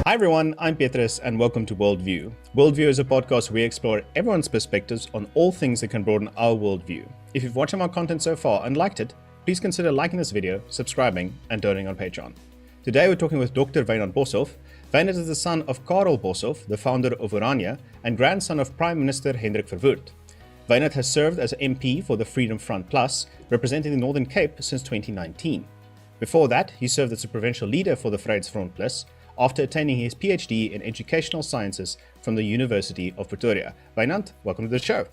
Hi everyone, I'm Petrus and welcome to WorldView. WorldView is a podcast where we explore everyone's perspectives on all things that can broaden our worldview. If you've watched our content so far and liked it, please consider liking this video, subscribing and donating on Patreon. Today we're talking with Dr. Wynand Boshoff. Wynand is the son of Carel Boshoff, the founder of Orania, and grandson of Prime Minister Hendrick Verwoerd. Wynand has served as MP for the Freedom Front Plus, representing the Northern Cape since 2019. Before that, he served as a provincial leader for the Vryheidsfront Plus, after attaining his Ph.D. in Educational Sciences from the University of Pretoria. Wynand, welcome to the show.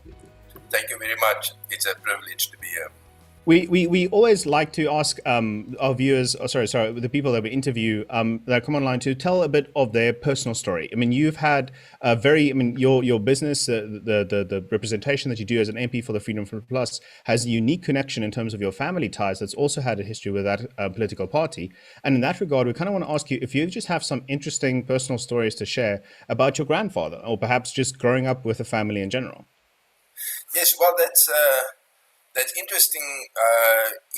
Thank you very much. It's a privilege to be here. We always like to ask our viewers, the people that we interview that come online to tell a bit of their personal story. I mean, you've had your business, the representation that you do as an MP for the Freedom Front Plus has a unique connection in terms of your family ties that's also had a history with that political party. And in that regard, we kind of want to ask you if you just have some interesting personal stories to share about your grandfather, or perhaps just growing up with a family in general. Yes, well, that's interesting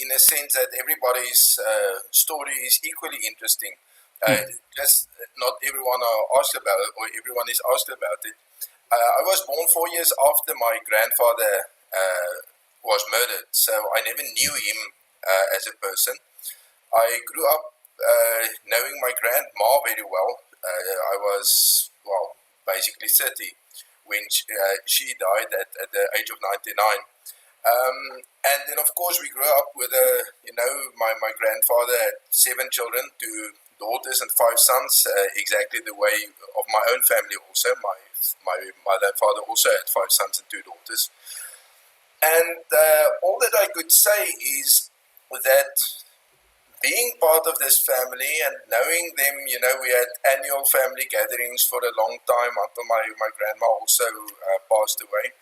in a sense that everybody's story is equally interesting. Just not everyone are asked about it, or everyone is asked about it. I was born 4 years after my grandfather was murdered, so I never knew him as a person. I grew up knowing my grandma very well. I was, basically 30 when she died at the age of 99. And then, of course, we grew up with my grandfather had 7 children, 2 daughters and 5 sons, exactly the way of my own family also. My mother and father also had 5 sons and 2 daughters. And all that I could say is that being part of this family and knowing them, we had annual family gatherings for a long time until my grandma also passed away.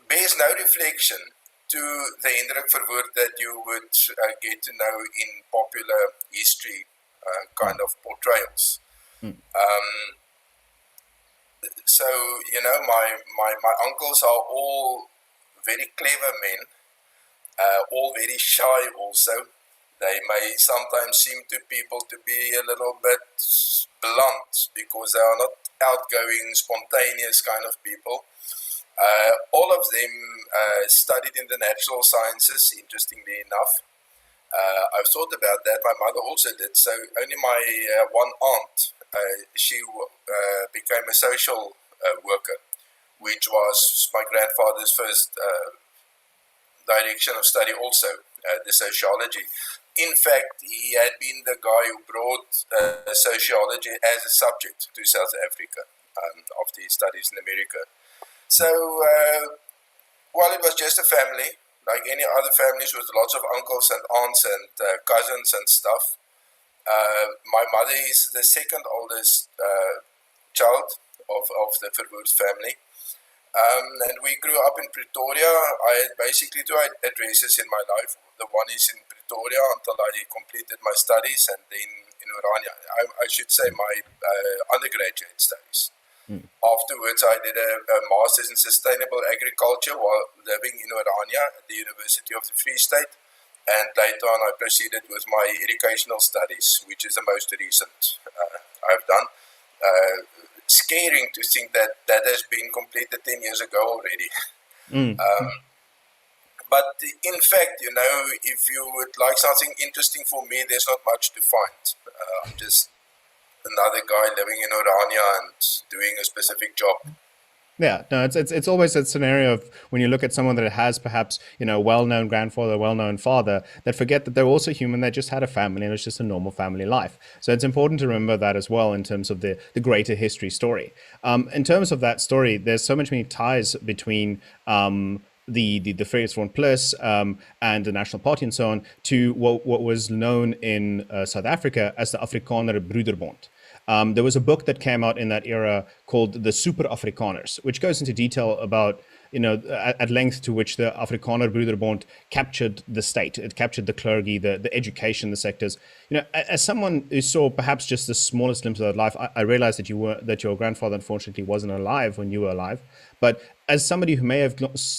Bears no reflection to the Hendrick Verwoerd that you would get to know in popular history kind of portrayals. So, my uncles are all very clever men, all very shy also. They may sometimes seem to people to be a little bit blunt because they are not outgoing, spontaneous kind of people. All of them studied in the natural sciences, interestingly enough. I've thought about that. My mother also did. So only my one aunt, she became a social worker, which was my grandfather's first direction of study also, the sociology. In fact, he had been the guy who brought sociology as a subject to South Africa after his studies in America. So, while it was just a family, like any other families with lots of uncles and aunts and cousins and stuff, my mother is the second oldest child of the Verwoerd family. And we grew up in Pretoria. I had basically 2 addresses in my life. The one is in Pretoria until I completed my studies, and then in Orania. I should say my undergraduate studies. Afterwards, I did a master's in sustainable agriculture while living in Orania at the University of the Free State. And later on, I proceeded with my educational studies, which is the most recent I've done. Scaring to think that has been completed 10 years ago already. But in fact, if you would like something interesting for me, there's not much to find. I'm just another guy living in Orania and doing a specific job. Yeah, no, it's always a scenario of when you look at someone that has perhaps, a well-known grandfather, well-known father, that forget that they're also human, they just had a family and it's just a normal family life. So it's important to remember that as well in terms of the greater history story. In terms of that story, there's so many ties between the Vryheidsfront Plus and the National Party and so on to what was known in South Africa as the Broederbond. There was a book that came out in that era called The Super Afrikaners, which goes into detail about, at length to which the Broederbond captured the state. It captured the clergy, the education, the sectors. As someone who saw perhaps just the smallest glimpse of that life, I realized that your grandfather unfortunately wasn't alive when you were alive. But as somebody who may have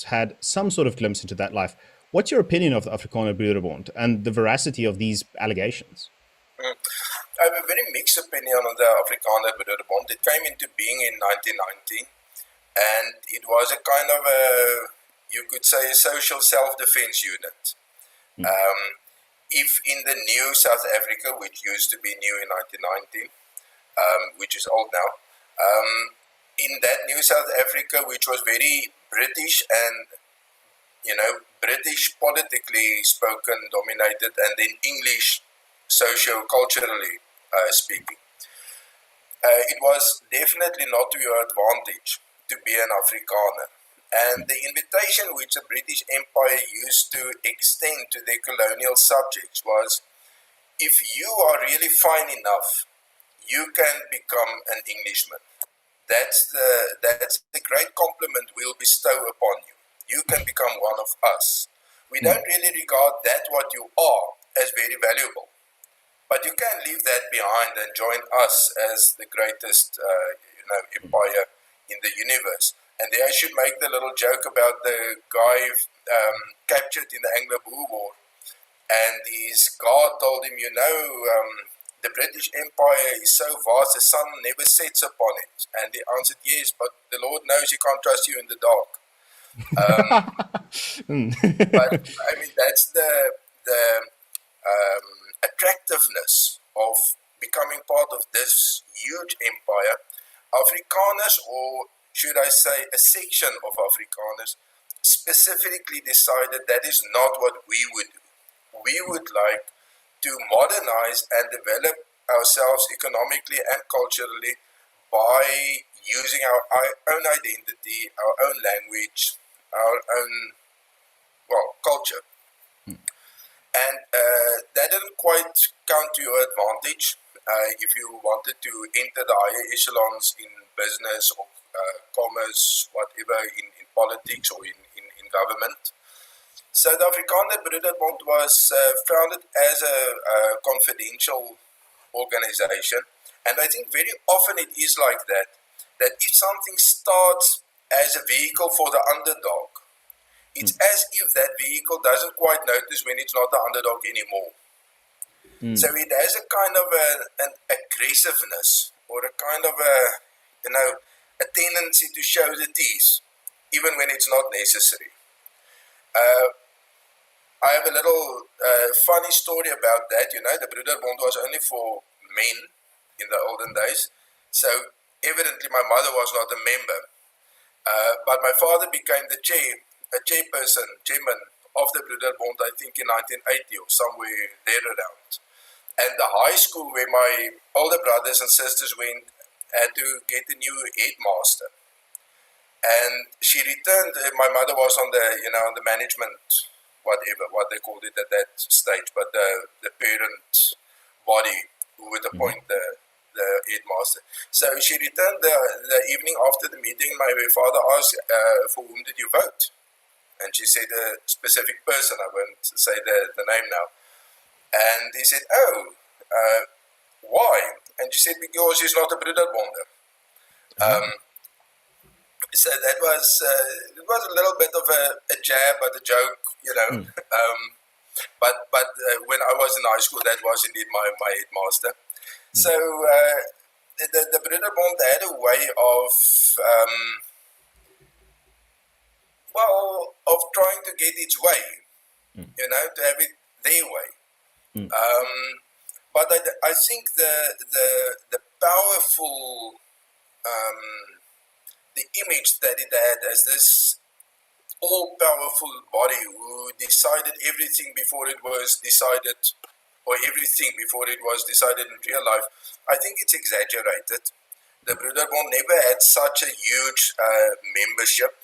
had some sort of glimpse into that life, what's your opinion of the Broederbond and the veracity of these allegations? I have a very mixed opinion on the Afrikaner Broederbond. It came into being in 1919, and it was a kind of a, you could say, a social self-defense unit. If in the new South Africa, which used to be new in 1919, which is old now, in that new South Africa, which was very British and, British politically spoken, dominated, and then English socio-culturally speaking. It was definitely not to your advantage to be an Afrikaner. And the invitation which the British Empire used to extend to their colonial subjects was, if you are really fine enough, you can become an Englishman. That's the great compliment we'll bestow upon you. You can become one of us. We don't really regard that what you are as very valuable. But you can leave that behind and join us as the greatest, empire in the universe. And there I should make the little joke about the guy captured in the Anglo-Boer War. And his guard told him, the British Empire is so vast, the sun never sets upon it. And he answered, yes, but the Lord knows he can't trust you in the dark. But, I mean, that's the attractiveness of becoming part of this huge empire. Afrikaners, or should I say a section of Afrikaners, specifically decided that is not what we would do. We would like to modernize and develop ourselves economically and culturally by using our own identity, our own language, our own, culture. And that didn't quite count to your advantage if you wanted to enter the higher echelons in business or commerce, whatever, in politics or in government. So the Afrikaner Broederbond was founded as a confidential organization, and I think very often it is like that if something starts as a vehicle for the underdog, it's as if that vehicle doesn't quite notice when it's not the underdog anymore. So it has a kind of an aggressiveness, or a kind of a tendency to show the teeth, even when it's not necessary. I have a little funny story about that. The Broederbond was only for men in the olden days. So evidently my mother was not a member. But my father became the chairman of the Broederbond, I think in 1980 or somewhere there around. And the high school where my older brothers and sisters went had to get a new headmaster. And she returned, my mother was on the management, whatever, what they called it at that stage, but the parent body who would appoint the headmaster. So she returned the evening after the meeting. My father asked, for whom did you vote? And she said a specific person, I won't say the name now. And he said, why? And she said, because he's not a Broederbonder. So that was it was a little bit of a jab at a joke, But when I was in high school, that was indeed my headmaster. So the Broederbond had a way of trying to get its way, to have it their way. But I think the powerful the image that it had as this all-powerful body who decided everything before it was decided, or everything before it was decided in real life, I think it's exaggerated. The Broederbond never had such a huge membership.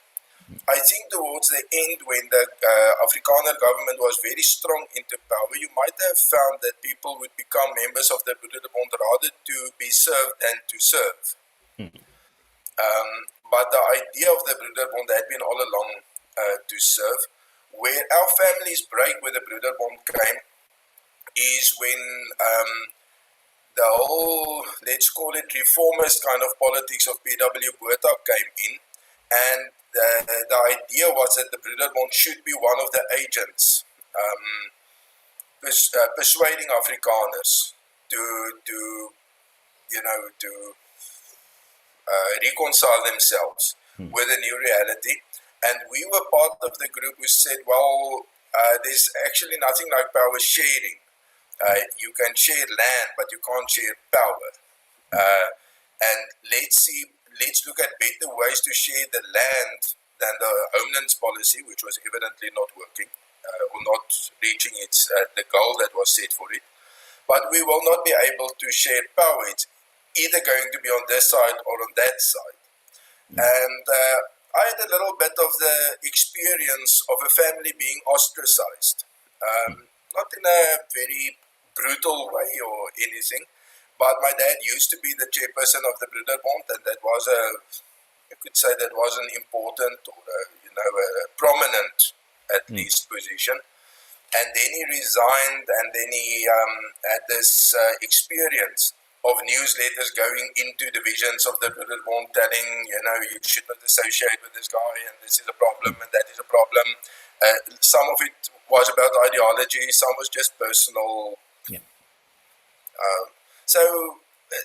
I think towards the end, when the Afrikaner government was very strong into power, you might have found that people would become members of the Broederbond rather to be served than to serve. But the idea of the Broederbond had been all along to serve. Where our families break with the Broederbond came is when the whole, let's call it reformist kind of politics of P.W. Botha came in, and the idea was that the Broederbond should be one of the agents persuading Afrikaners to reconcile themselves with a new reality. And we were part of the group who said, well, there's actually nothing like power sharing. You can share land, but you can't share power. And let's look at better ways to share the land than the homelands policy, which was evidently not working or not reaching its the goal that was set for it. But we will not be able to share power. It's either going to be on this side or on that side. And I had a little bit of the experience of a family being ostracized. Not in a very brutal way or anything, but my dad used to be the chairperson of the Broederbond, and that was you could say that was an important or a prominent at least position. And then he resigned, and then he had this experience of newsletters going into divisions of the Broederbond telling, you should not associate with this guy, and this is a problem, and that is a problem. Some of it was about ideology, some was just personal. Yeah. So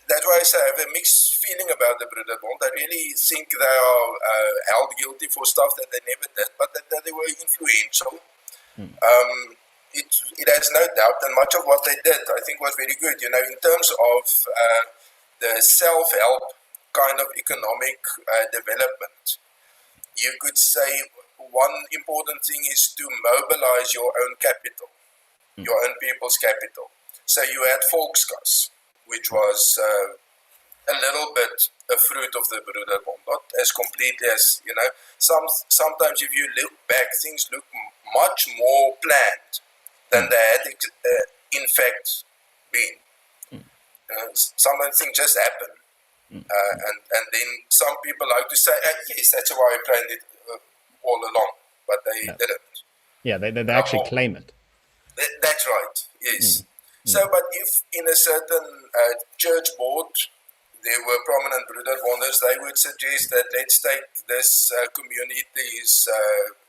that's why I say I have a mixed feeling about the Broederbond. I really think they are held guilty for stuff that they never did, but that they were influential. It has no doubt, and much of what they did, I think, was very good. In terms of the self-help kind of economic development, you could say one important thing is to mobilize your own capital, your own people's capital. So you had Volkskas, which was a little bit a fruit of the Broederbond, not as completely as, sometimes if you look back, things look much more planned than they had in fact been. Sometimes things just happen. And then some people like to say, yes, that's why I planned it all along, but they didn't. Yeah, they actually claim it. That's right, yes. So, but if in a certain church board there were prominent Broederbonders, they would suggest that let's take this community's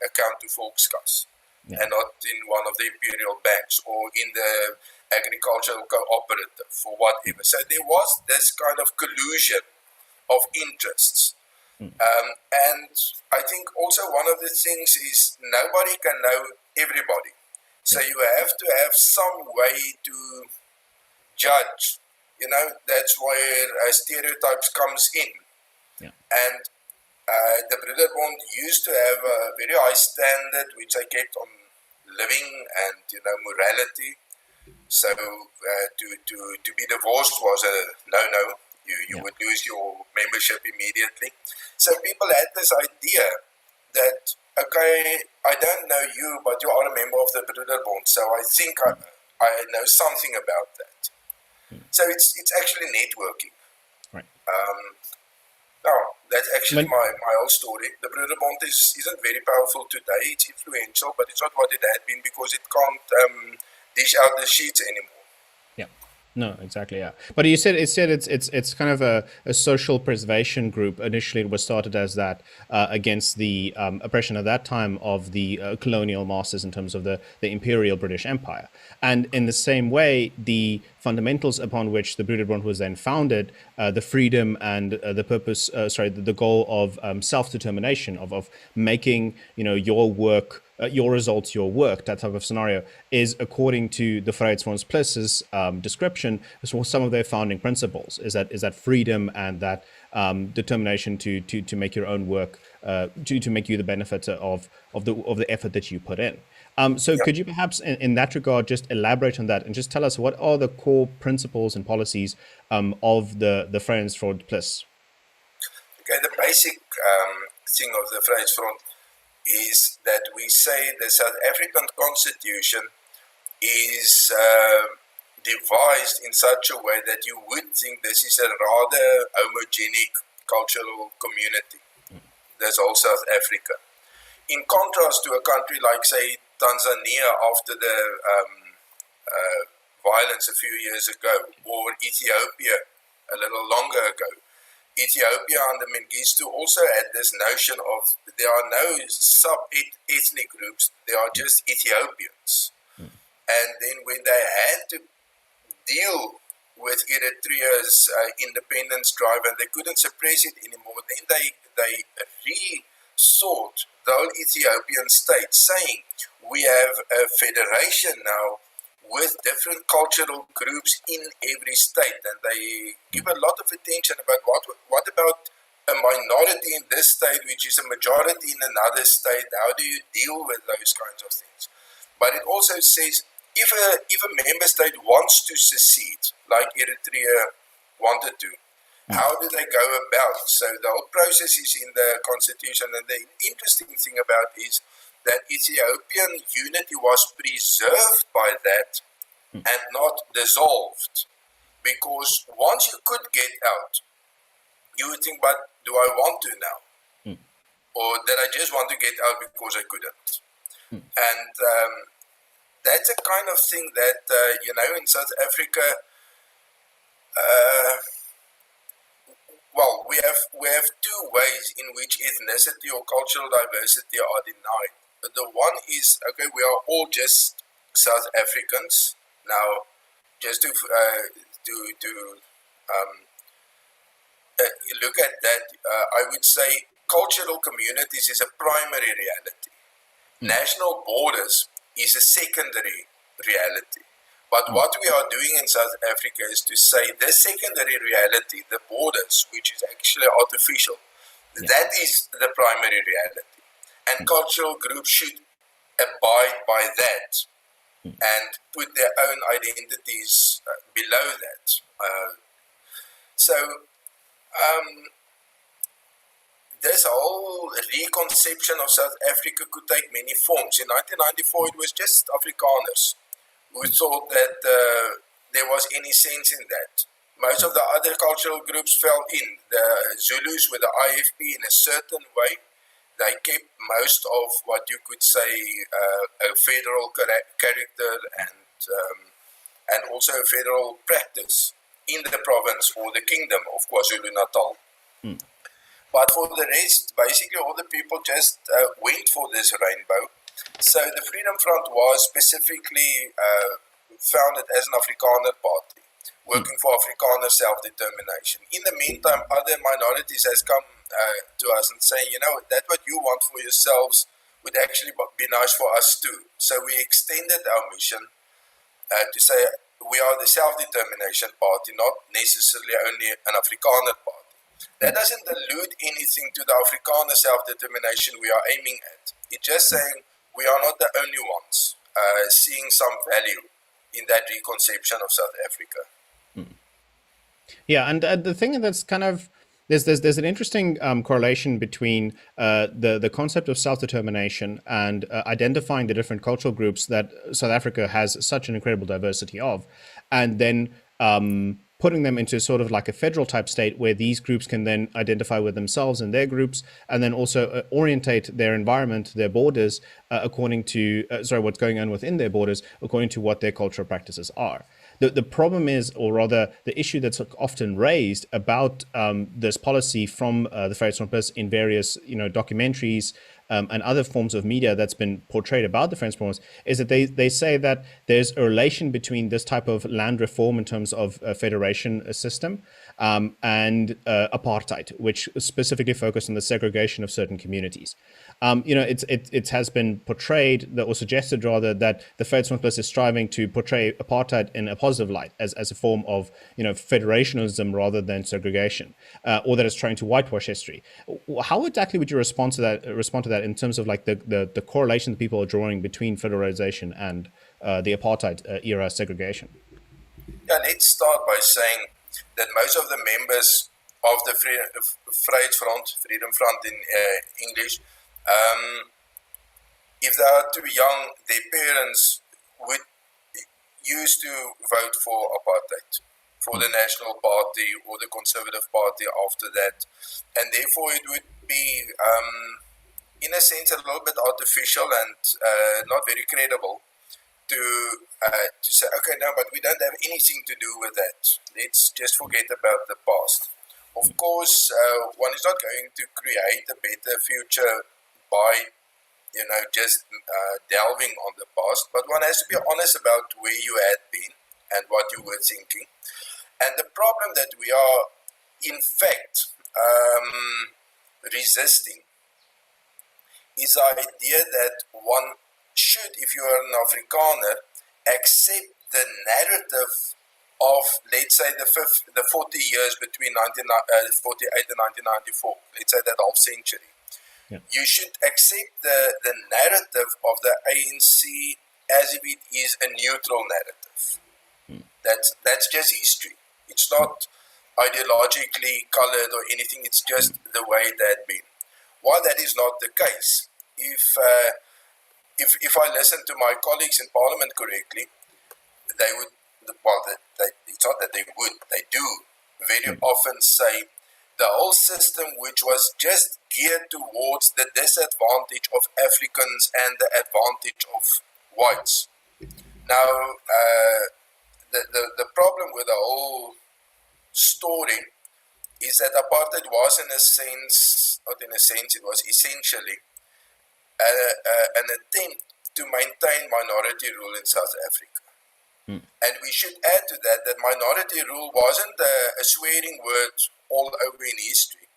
account to Volkskas. And not in one of the imperial banks or in the agricultural cooperative or whatever. So there was this kind of collusion of interests. And I think also one of the things is nobody can know everybody. So you have to have some way to judge. That's where stereotypes comes in. And the Broederbond used to have a very high standard which they kept on living and morality. So to be divorced was a no. You would lose your membership immediately. So people had this idea that, okay, I don't know you, but you are a member of the Broederbond, so I think I know something about that. So it's actually networking. Right. That's actually my whole story. The Broederbond isn't very powerful today. It's influential, but it's not what it had been because it can't dish out the sheets anymore. Yeah. No, exactly. Yeah. But you said it's kind of a social preservation group. Initially, it was started as that against the oppression at that time of the colonial masters in terms of the imperial British Empire. And in the same way, the fundamentals upon which the Broederbond was then founded, the freedom and the purpose, the goal of self-determination, of making your work, your results, your work, that type of scenario, is according to the Vryheidsfonds Plus's description, was some of their founding principles. Is that freedom and that determination to make your own work, to make you the benefit of the effort that you put in. Could you perhaps, in that regard, just elaborate on that and just tell us what are the core principles and policies of the Vryheidsfonds Plus? Okay, the basic thing of the Vryheidsfonds is that we say the South African Constitution is devised in such a way that you would think this is a rather homogenic cultural community. There's all South Africa. In contrast to a country like, say, Tanzania after the violence a few years ago, or Ethiopia a little longer ago. Ethiopia under Mengistu also had this notion of there are no sub-ethnic groups, they are just Ethiopians. And then when they had to deal with Eritrea's independence drive, and they couldn't suppress it anymore. Then they re-sought the whole Ethiopian state, saying we have a federation now with different cultural groups in every state, and they give a lot of attention about what about a minority in this state which is a majority in another state. How do you deal with those kinds of things? But it also says if a member state wants to secede, like Eritrea wanted to, how do they go about it? So the whole process is in the constitution, and the interesting thing about is that Ethiopian unity was preserved by that and not dissolved. Because once you could get out, you would think, but do I want to now? Or did I just want to get out because I couldn't? And that's a kind of thing that, in South Africa, well, we have two ways in which ethnicity or cultural diversity are denied. The one is, okay, we are all just South Africans. Now, just to look at that, I would say cultural communities is a primary reality. National borders is a secondary reality. But what we are doing in South Africa is to say the secondary reality, the borders, which is actually artificial, that is the primary reality. And cultural groups should abide by that and put their own identities below that. This whole reconception of South Africa could take many forms. In 1994, it was just Afrikaners who thought that there was any sense in that. Most of the other cultural groups fell in. The Zulus with the IFP in a certain way. They kept most of what you could say a federal character and also a federal practice in the province or the kingdom of KwaZulu-Natal. But for the rest, basically all the people just went for this rainbow. So the Freedom Front was specifically founded as an Afrikaner party, working for Afrikaner self-determination. In the meantime, other minorities has come to us and saying, that what you want for yourselves would actually be nice for us too. So we extended our mission to say we are the self-determination party, not necessarily only an Afrikaner party. That doesn't allude anything to the Afrikaner self-determination we are aiming at. It's just saying we are not the only ones seeing some value in that reconception of South Africa. Yeah, and the thing that's kind of there's an interesting correlation between the concept of self-determination and identifying the different cultural groups that South Africa has such an incredible diversity of, and then putting them into sort of like a federal type state where these groups can then identify with themselves and their groups, and then also orientate their environment, their borders, according to what's going on within their borders, according to what their cultural practices are. The problem is, or rather the issue that's often raised about this policy from the Vryheidsfront in various documentaries and other forms of media that's been portrayed about the Vryheidsfront is that they say that there's a relation between this type of land reform in terms of a federation system and apartheid, which specifically focused on the segregation of certain communities. It has been portrayed or suggested rather that the Vryheidsfront is striving to portray apartheid in a positive light as a form of federationism rather than segregation, or that it's trying to whitewash history. How exactly would you respond to that in terms of like the correlation that people are drawing between federalization and the apartheid era segregation? Yeah, let's start by saying that most of the members of the Vryheidsfront, Freedom Front in English, if they are too young, their parents would used to vote for apartheid, for the National Party or the Conservative Party after that. And therefore it would be, in a sense, a little bit artificial and not very credible to say, okay, no, but we don't have anything to do with that. Let's just forget about the past. Of course, one is not going to create a better future by just delving on the past, but one has to be honest about where you had been and what you were thinking. And the problem that we are, in fact, resisting is the idea that one should, if you are an Afrikaner, accept the narrative of, let's say, the 40 years between 1948 and 1994, let's say that half century. Yeah. You should accept the narrative of the ANC as if it is a neutral narrative. That's just history. It's not ideologically colored or anything. It's just the way it had been. While that is not the case, if I listen to my colleagues in Parliament correctly, they would, it's not that they would, they do very often say the whole system, which was just geared towards the disadvantage of Africans and the advantage of whites. Now, the problem with the whole story is that apartheid was, in a sense, not in a sense, it was essentially an attempt to maintain minority rule in South Africa. And we should add to that that minority rule wasn't a swearing word all over in history.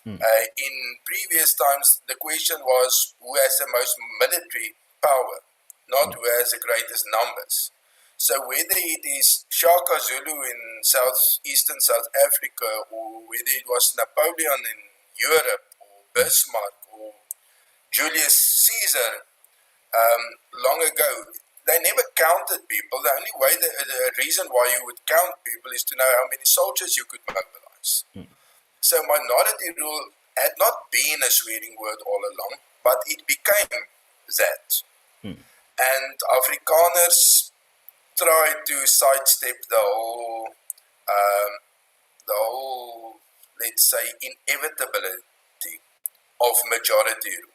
In previous times, the question was who has the most military power, not who has the greatest numbers. So whether it is Shaka Zulu in southeastern South Africa, or whether it was Napoleon in Europe, or Bismarck, or Julius Caesar long ago, they never counted people. The only way, the reason why you would count people is to know how many soldiers you could mobilize. So minority rule had not been a swearing word all along, but it became that. And Afrikaners tried to sidestep the whole, let's say, inevitability of majority rule.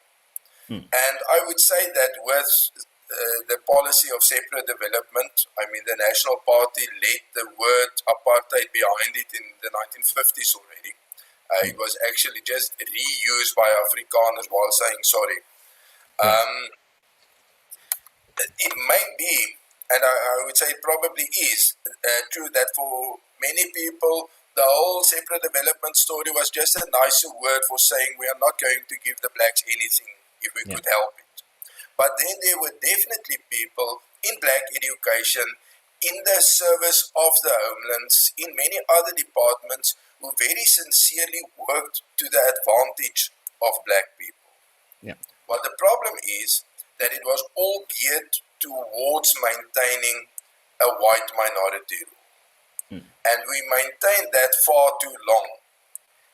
And I would say that with the policy of separate development, I mean, the National Party let the word apartheid behind it in the 1950s already. It was actually just reused by Afrikaners while saying sorry. It may be, and I would say it probably is, true that for many people, the whole separate development story was just a nicer word for saying we are not going to give the blacks anything if we could help it. But then there were definitely people in black education, in the service of the homelands, in many other departments, who very sincerely worked to the advantage of black people. But the problem is that it was all geared towards maintaining a white minority rule. And we maintained that far too long.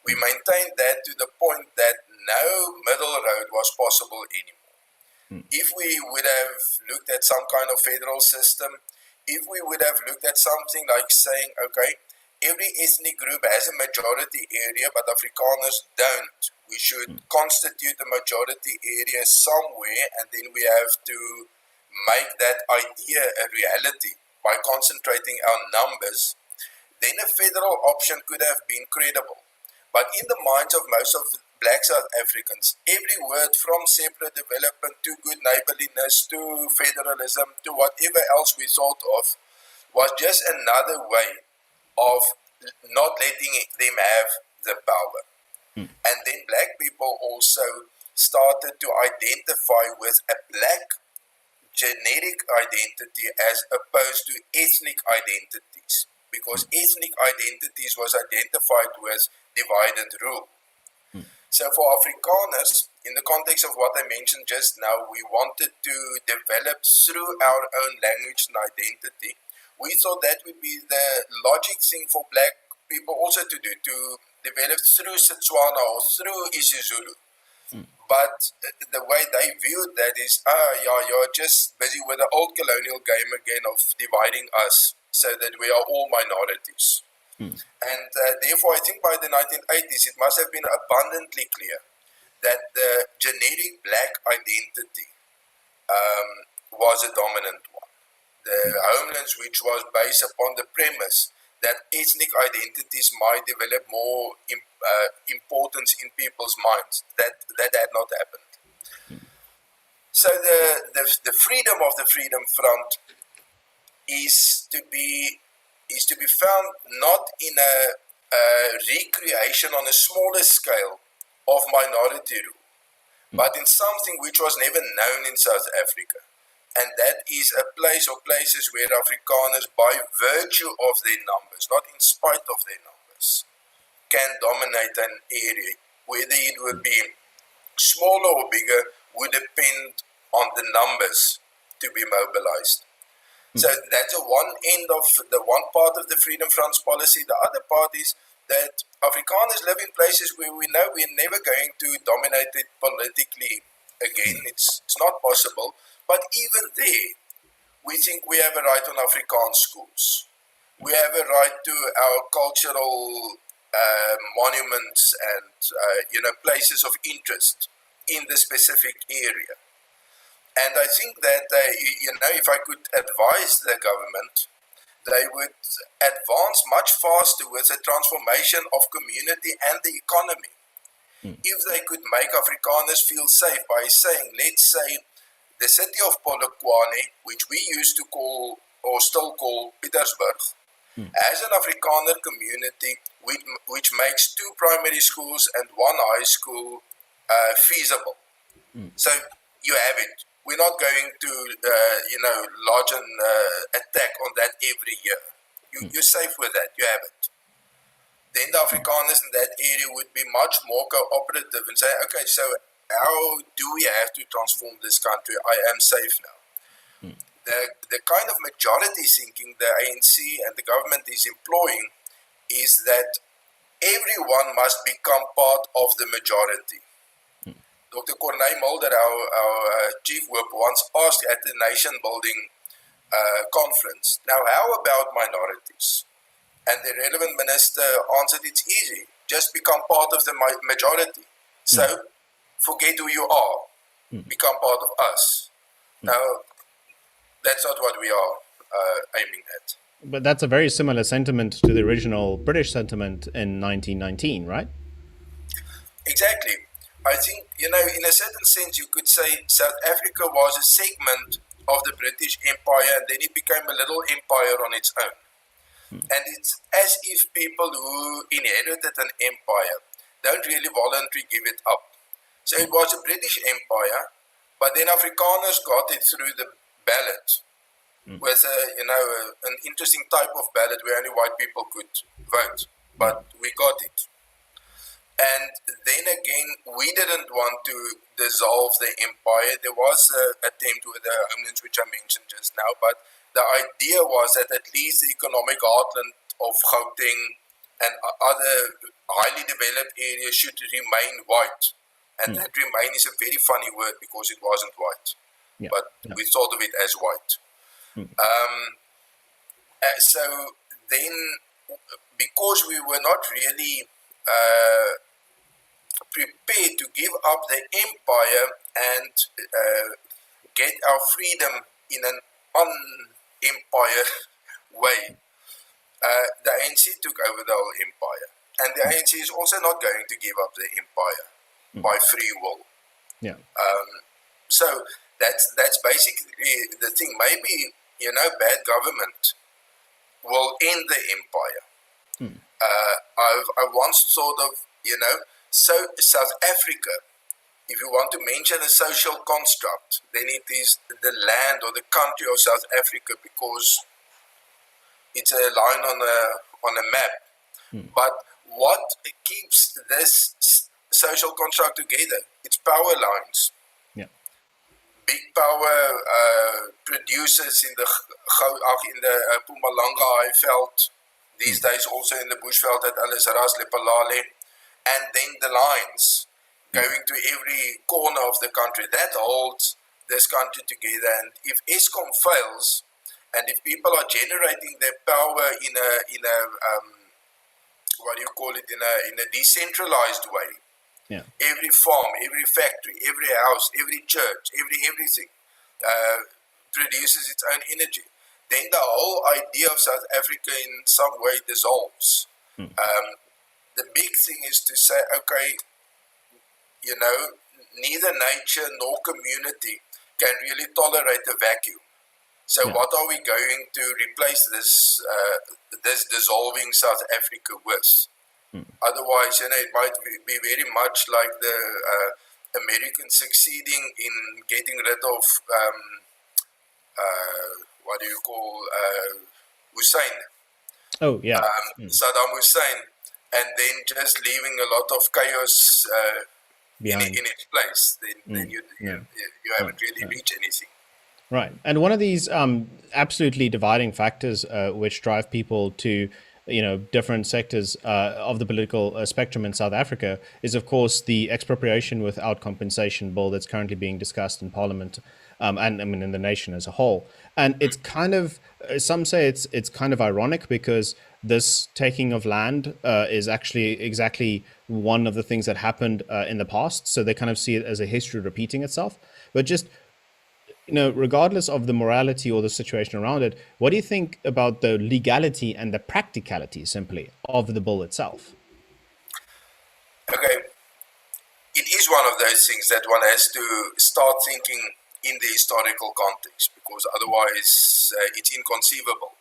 We maintained that to the point that no middle road was possible anymore. If we would have looked at some kind of federal system, if we would have looked at something like saying, okay, every ethnic group has a majority area, but Afrikaners don't, we should constitute a majority area somewhere, and then we have to make that idea a reality by concentrating our numbers, then a federal option could have been credible. But in the minds of most of black South Africans, every word from separate development to good neighborliness to federalism to whatever else we thought of was just another way of not letting them have the power. And then black people also started to identify with a black genetic identity as opposed to ethnic identities, because ethnic identities was identified with divide and rule. So for Afrikaners, in the context of what I mentioned just now, we wanted to develop through our own language and identity. We thought that would be the logic thing for black people also to do, to develop through Setswana or through isiZulu. But the way they viewed that is, you're just busy with the old colonial game again of dividing us so that we are all minorities. And therefore, I think by the 1980s, it must have been abundantly clear that the genetic black identity was a dominant one. The homelands, which was based upon the premise that ethnic identities might develop more importance in people's minds, that had not happened. So the freedom of the Freedom Front is to be is to be found not in a recreation on a smaller scale of minority rule, but in something which was never known in South Africa. And that is a place or places where Afrikaners, by virtue of their numbers, not in spite of their numbers, can dominate an area. Whether it would be smaller or bigger would depend on the numbers to be mobilized. So that's the one end of the one part of the Freedom Front's policy. The other part is that Afrikaners live in places where we know we're never going to dominate it politically again. It's not possible. But even there, we think we have a right on Afrikaans schools. We have a right to our cultural monuments and places of interest in the specific area. And I think that if I could advise the government, they would advance much faster with the transformation of community and the economy. If they could make Afrikaners feel safe by saying, let's say, the city of Polokwane, which we used to call or still call Pietersburg, as an Afrikaner community which makes 2 primary schools and 1 high school feasible. So you have it. We're not going to, lodge an attack on that every year. You're safe with that. You have it. Then the Afrikaners in that area would be much more cooperative and say, okay, so how do we have to transform this country? I am safe now. The kind of majority thinking the ANC and the government is employing is that everyone must become part of the majority. Dr. Corneille Mulder, our chief whip, once asked at the nation building conference, now how about minorities? And the relevant minister answered, it's easy, just become part of the majority. So forget who you are, become part of us. Now, that's not what we are aiming at. But that's a very similar sentiment to the original British sentiment in 1919, right? Exactly. I think, in a certain sense, you could say South Africa was a segment of the British Empire, and then it became a little empire on its own. And it's as if people who inherited an empire don't really voluntarily give it up. So it was a British Empire, but then Afrikaners got it through the ballot with an interesting type of ballot where only white people could vote, but we got it. And then again, we didn't want to dissolve the empire. There was an attempt with the homelands, which I mentioned just now, but the idea was that at least the economic heartland of Gauteng and other highly developed areas should remain white. And that remain is a very funny word because it wasn't white. But we thought of it as white. So then, because we were not really prepared to give up the empire and get our freedom in an un-empire way, the ANC took over the whole empire. And the ANC is also not going to give up the empire by free will. So that's basically the thing. Maybe, bad government will end the empire. I once thought of, so South Africa, if you want to mention a social construct, then it is the land or the country of South Africa because it's a line on a map. But what keeps this social construct together? It's power lines. Big power producers in the Mpumalanga Highveld, these days also in the Bushveld at Alisras Lepalale, and then the lines going to every corner of the country. That holds this country together. And if Eskom fails, and if people are generating their power in a decentralized way, every farm, every factory, every house, every church, everything produces its own energy, then the whole idea of South Africa in some way dissolves. The big thing is to say, okay, neither nature nor community can really tolerate a vacuum. So Yeah. what are we going to replace this dissolving South Africa with? Otherwise, it might be very much like the Americans succeeding in getting rid of what do you call Hussein, Oh, yeah. Saddam Hussein, and then just leaving a lot of chaos Behind. in its place. Then you haven't really reached anything. Right. And one of these absolutely dividing factors which drive people to, different sectors of the political spectrum in South Africa is, of course, the expropriation without compensation bill that's currently being discussed in Parliament and I mean in the nation as a whole. And it's kind of, some say it's kind of ironic because this taking of land is actually exactly one of the things that happened in the past. So they kind of see it as a history repeating itself. But just regardless of the morality or the situation around it, what do you think about the legality and the practicality simply of the bill itself? Okay, it is one of those things that one has to start thinking in the historical context, because otherwise it's inconceivable.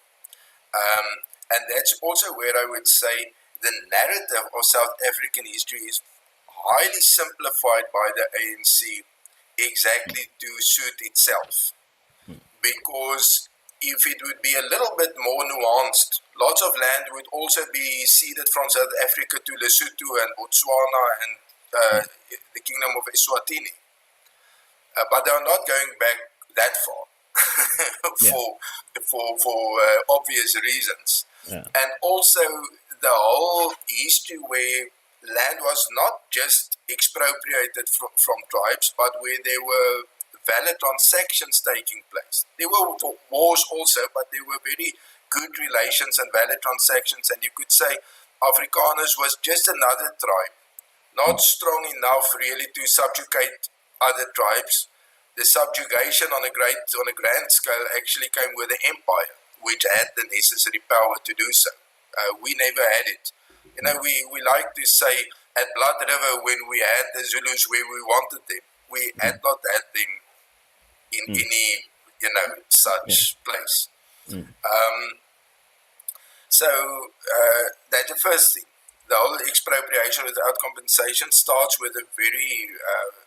And that's also where I would say the narrative of South African history is highly simplified by the ANC exactly to suit itself. Because if it would be a little bit more nuanced, lots of land would also be ceded from South Africa to Lesotho and Botswana and the Kingdom of Eswatini. But they are not going back that far for obvious reasons. Yeah. And also the whole history where land was not just expropriated from tribes, but where there were valid transactions taking place. There were wars also, but there were very good relations and valid transactions. And you could say Afrikaners was just another tribe, not strong enough really to subjugate other tribes. The subjugation on a grand scale actually came with the empire, which had the necessary power to do so. We never had it. We like to say at Blood River, when we had the Zulus where we wanted them, we had not had them in any, such place. So that's the first thing. The whole expropriation without compensation starts with a very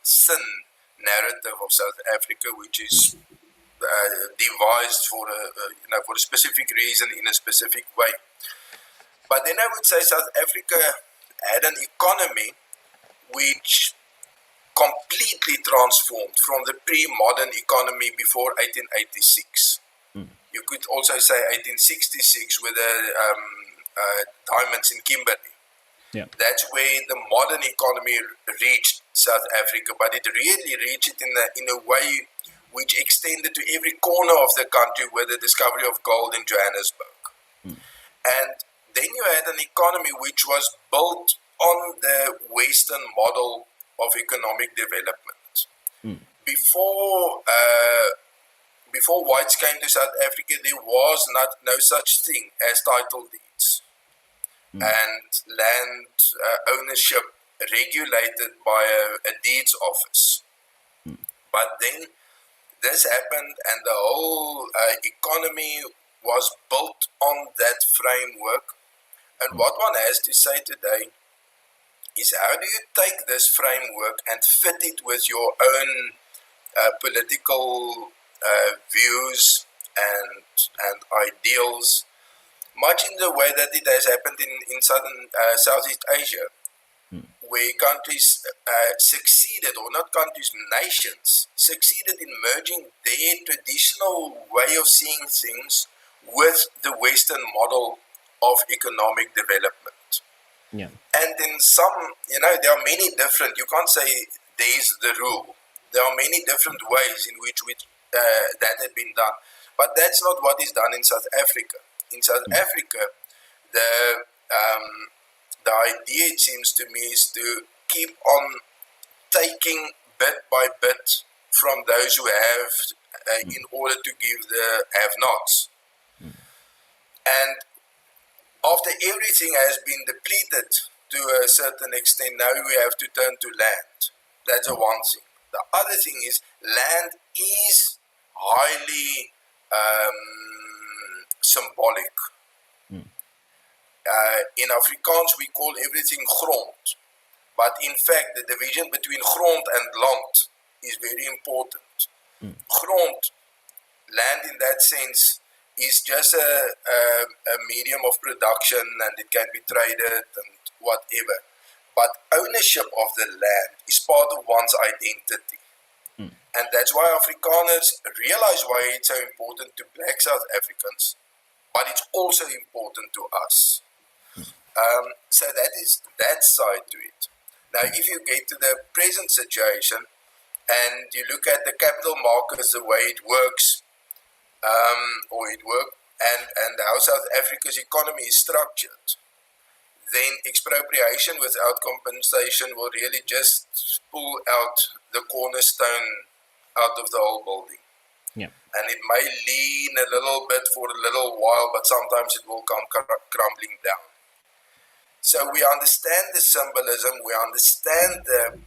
thin narrative of South Africa, which is devised for a specific reason in a specific way. But then I would say South Africa had an economy which completely transformed from the pre-modern economy before 1886. You could also say 1866 with the diamonds in Kimberley. Yeah. That's where the modern economy reached South Africa, but it really reached it in a way which extended to every corner of the country with the discovery of gold in Johannesburg. And then you had an economy which was built on the Western model of economic development. Before whites came to South Africa, there was no such thing as title deeds and land ownership regulated by a deeds office. But then this happened, and the whole economy was built on that framework. And what one has to say today is, how do you take this framework and fit it with your own political views and ideals, much in the way that it has happened in Southeast Asia, where countries succeeded, or not countries, nations, succeeded in merging their traditional way of seeing things with the Western model of economic development. Yeah. And in some, there are many different, you can't say there's the rule. There are many different ways in which that had been done. But that's not what is done in South Africa. In South Africa, the idea, it seems to me, is to keep on taking bit by bit from those who have in order to give the have-nots. And after everything has been depleted to a certain extent, now we have to turn to land. That's one thing. The other thing is, land is highly symbolic. In Afrikaans, we call everything grond. But in fact, the division between grond and land is very important. Grond, land in that sense, is just a medium of production, and it can be traded and whatever. But ownership of the land is part of one's identity. And that's why Afrikaners realize why it's so important to Black South Africans, but it's also important to us. So that is that side to it. Now, if you get to the present situation and you look at the capital markets, the way it works, and how South Africa's economy is structured, then expropriation without compensation will really just pull out the cornerstone out of the whole building. Yeah. And it may lean a little bit for a little while, but sometimes it will come crumbling down. So we understand the symbolism, we understand the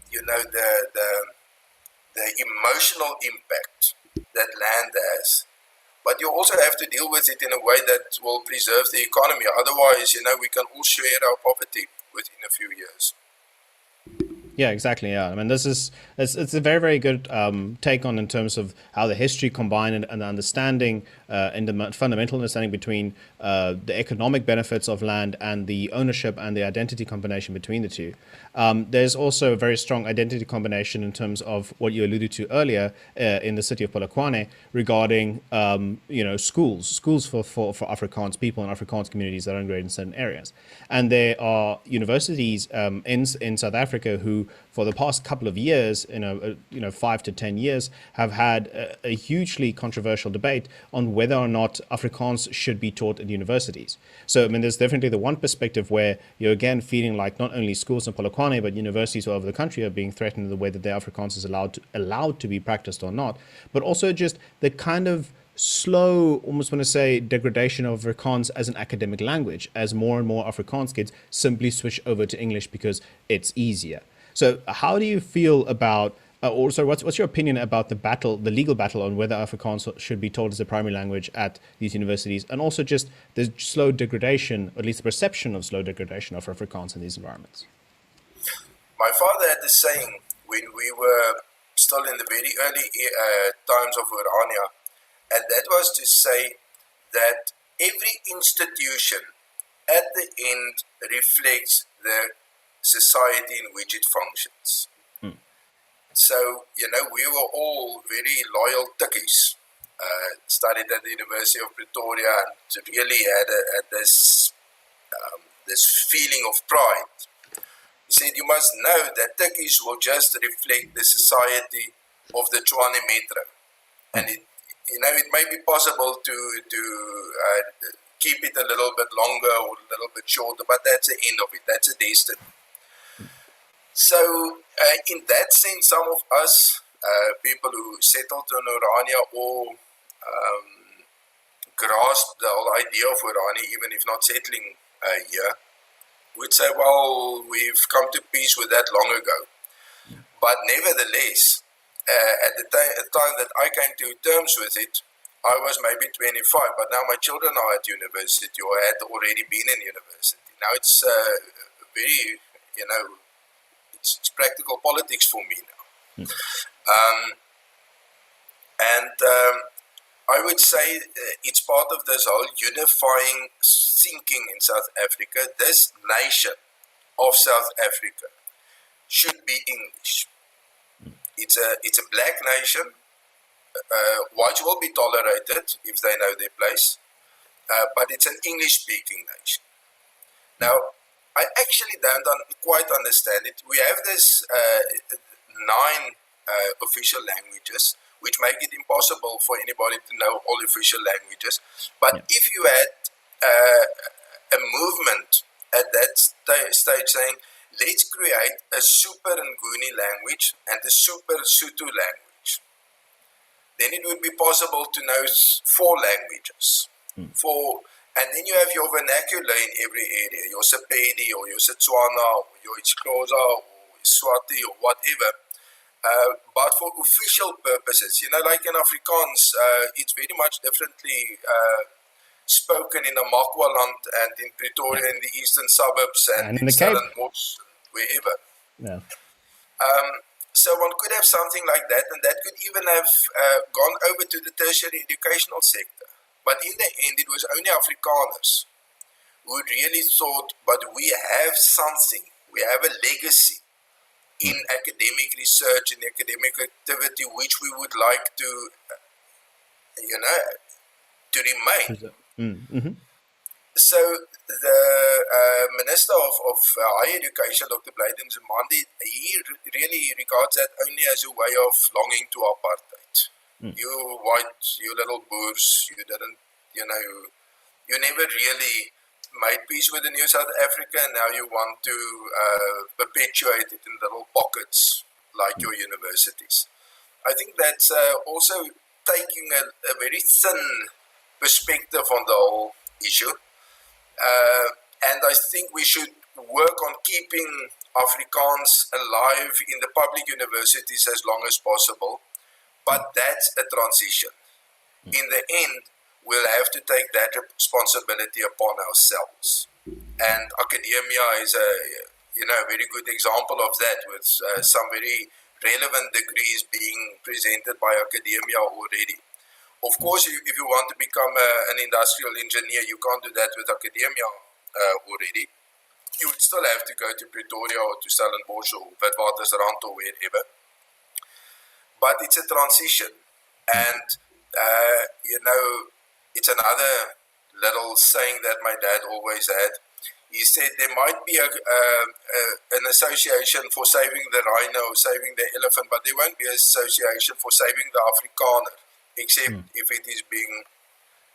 emotional impact that land has. But you also have to deal with it in a way that will preserve the economy. Otherwise, we can all share our poverty within a few years. Yeah, exactly. Yeah, I mean, it's a very, very good take on in terms of how the history combined and the understanding and the fundamental understanding between the economic benefits of land and the ownership and the identity combination between the two. There's also a very strong identity combination in terms of what you alluded to earlier in the city of Polokwane regarding schools for Afrikaans people and Afrikaans communities that are integrated in certain areas. And there are universities in South Africa who, for the past couple of years, 5 to 10 years, have had a hugely controversial debate on whether or not Afrikaans should be taught in universities. So, I mean, there's definitely the one perspective where you're again feeling like not only schools in Polokwane, but universities all over the country are being threatened in the way that the Afrikaans is allowed to be practiced or not, but also just the kind of slow, almost want to say, degradation of Afrikaans as an academic language, as more and more Afrikaans kids simply switch over to English because it's easier. So how do you feel about, what's your opinion about the legal battle on whether Afrikaans should be taught as a primary language at these universities, and also just the slow degradation, or at least the perception of slow degradation of Afrikaans in these environments? My father had this saying when we were still in the very early times of Orania, and that was to say that every institution at the end reflects the society in which it functions. So, we were all very loyal tikkies, studied at the University of Pretoria, and really had this feeling of pride. He said, you must know that tikkies will just reflect the society of the Tshwane Metro. And it may be possible to keep it a little bit longer or a little bit shorter, but that's the end of it. That's a destiny. So, in that sense, some of us, people who settled in Orania or grasped the whole idea of Orania, even if not settling here, would say, well, we've come to peace with that long ago. But nevertheless, at the time that I came to terms with it, I was maybe 25, but now my children are at university or had already been in university. Now it's very, it's practical politics for me now. I would say it's part of this whole unifying thinking in South Africa. This nation of South Africa should be English. It's a black nation. Whites will be tolerated if they know their place, but it's an English-speaking nation. Now, I actually don't quite understand it. We have this 9 official languages, which make it impossible for anybody to know all official languages. But if you had a movement at that stage saying, let's create a Super Nguni language and a Super Sotho language, then it would be possible to know 4 languages. And then you have your vernacular in every area, your Sepedi or your Setswana or your Xhosa or Swati or whatever. but for official purposes, like in Afrikaans, it's very much differently spoken in Amakwaland and in Pretoria in the eastern suburbs and And in in the Cape. Stellenbosch, wherever. Yeah. So one could have something like that, and that could even have gone over to the tertiary educational sector. But in the end, it was only Afrikaners who really thought, but we have something, we have a legacy in academic research, in academic activity, which we would like to, to remain. Mm-hmm. So the Minister of Higher Education, Dr. Broederbond, he really regards that only as a way of longing to apartheid. You white, you little boors, you didn't, you never really made peace with the New South Africa, and now you want to perpetuate it in little pockets like your universities. I think that's also taking a very thin perspective on the whole issue. And I think we should work on keeping Afrikaans alive in the public universities as long as possible. But that's a transition. In the end, we'll have to take that responsibility upon ourselves. And academia is a very good example of that, with some very relevant degrees being presented by academia already. Of course, if you want to become an industrial engineer, you can't do that with academia already. You would still have to go to Pretoria or to Stellenbosch or Witwatersrand or wherever. But it's a transition. And, it's another little saying that my dad always had. He said there might be an association for saving the rhino or saving the elephant, but there won't be an association for saving the Afrikaner, except if it is being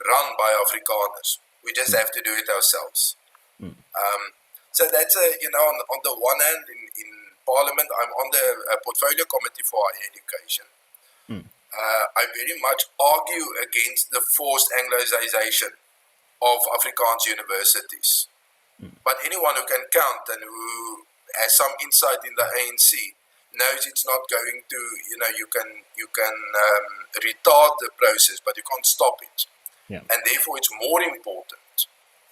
run by Afrikaners. We just have to do it ourselves. So that's, on the one hand, in Parliament, I'm on the Portfolio Committee for Higher Education. I very much argue against the forced Anglicization of Afrikaans universities. But anyone who can count and who has some insight in the ANC knows it's not going to, you can retard the process, but you can't stop it. Yeah. And therefore it's more important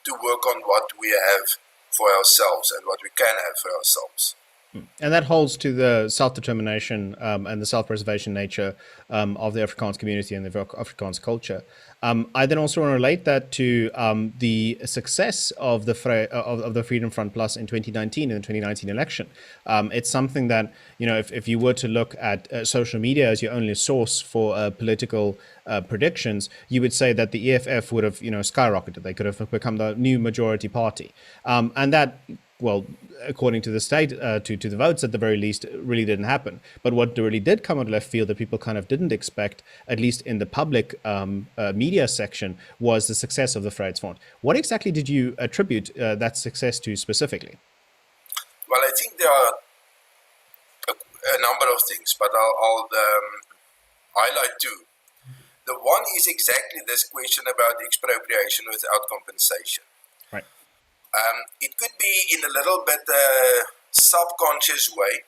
to work on what we have for ourselves and what we can have for ourselves. And that holds to the self-determination and the self-preservation nature of the Afrikaans community and the Afrikaans culture. I then also want to relate that to the success of the Freedom Front Plus in 2019, in the 2019 election. It's something that, if you were to look at social media as your only source for political predictions, you would say that the EFF would have, skyrocketed. They could have become the new majority party. And that, well, according to the state, to the votes at the very least, really didn't happen. But what really did come out of left field that people kind of didn't expect, at least in the public media section, was the success of the Vryheidsfront. What exactly did you attribute that success to specifically? Well, I think there are a number of things, but I'll highlight two. The one is exactly this question about expropriation without compensation. Right. It could be in a little bit subconscious way,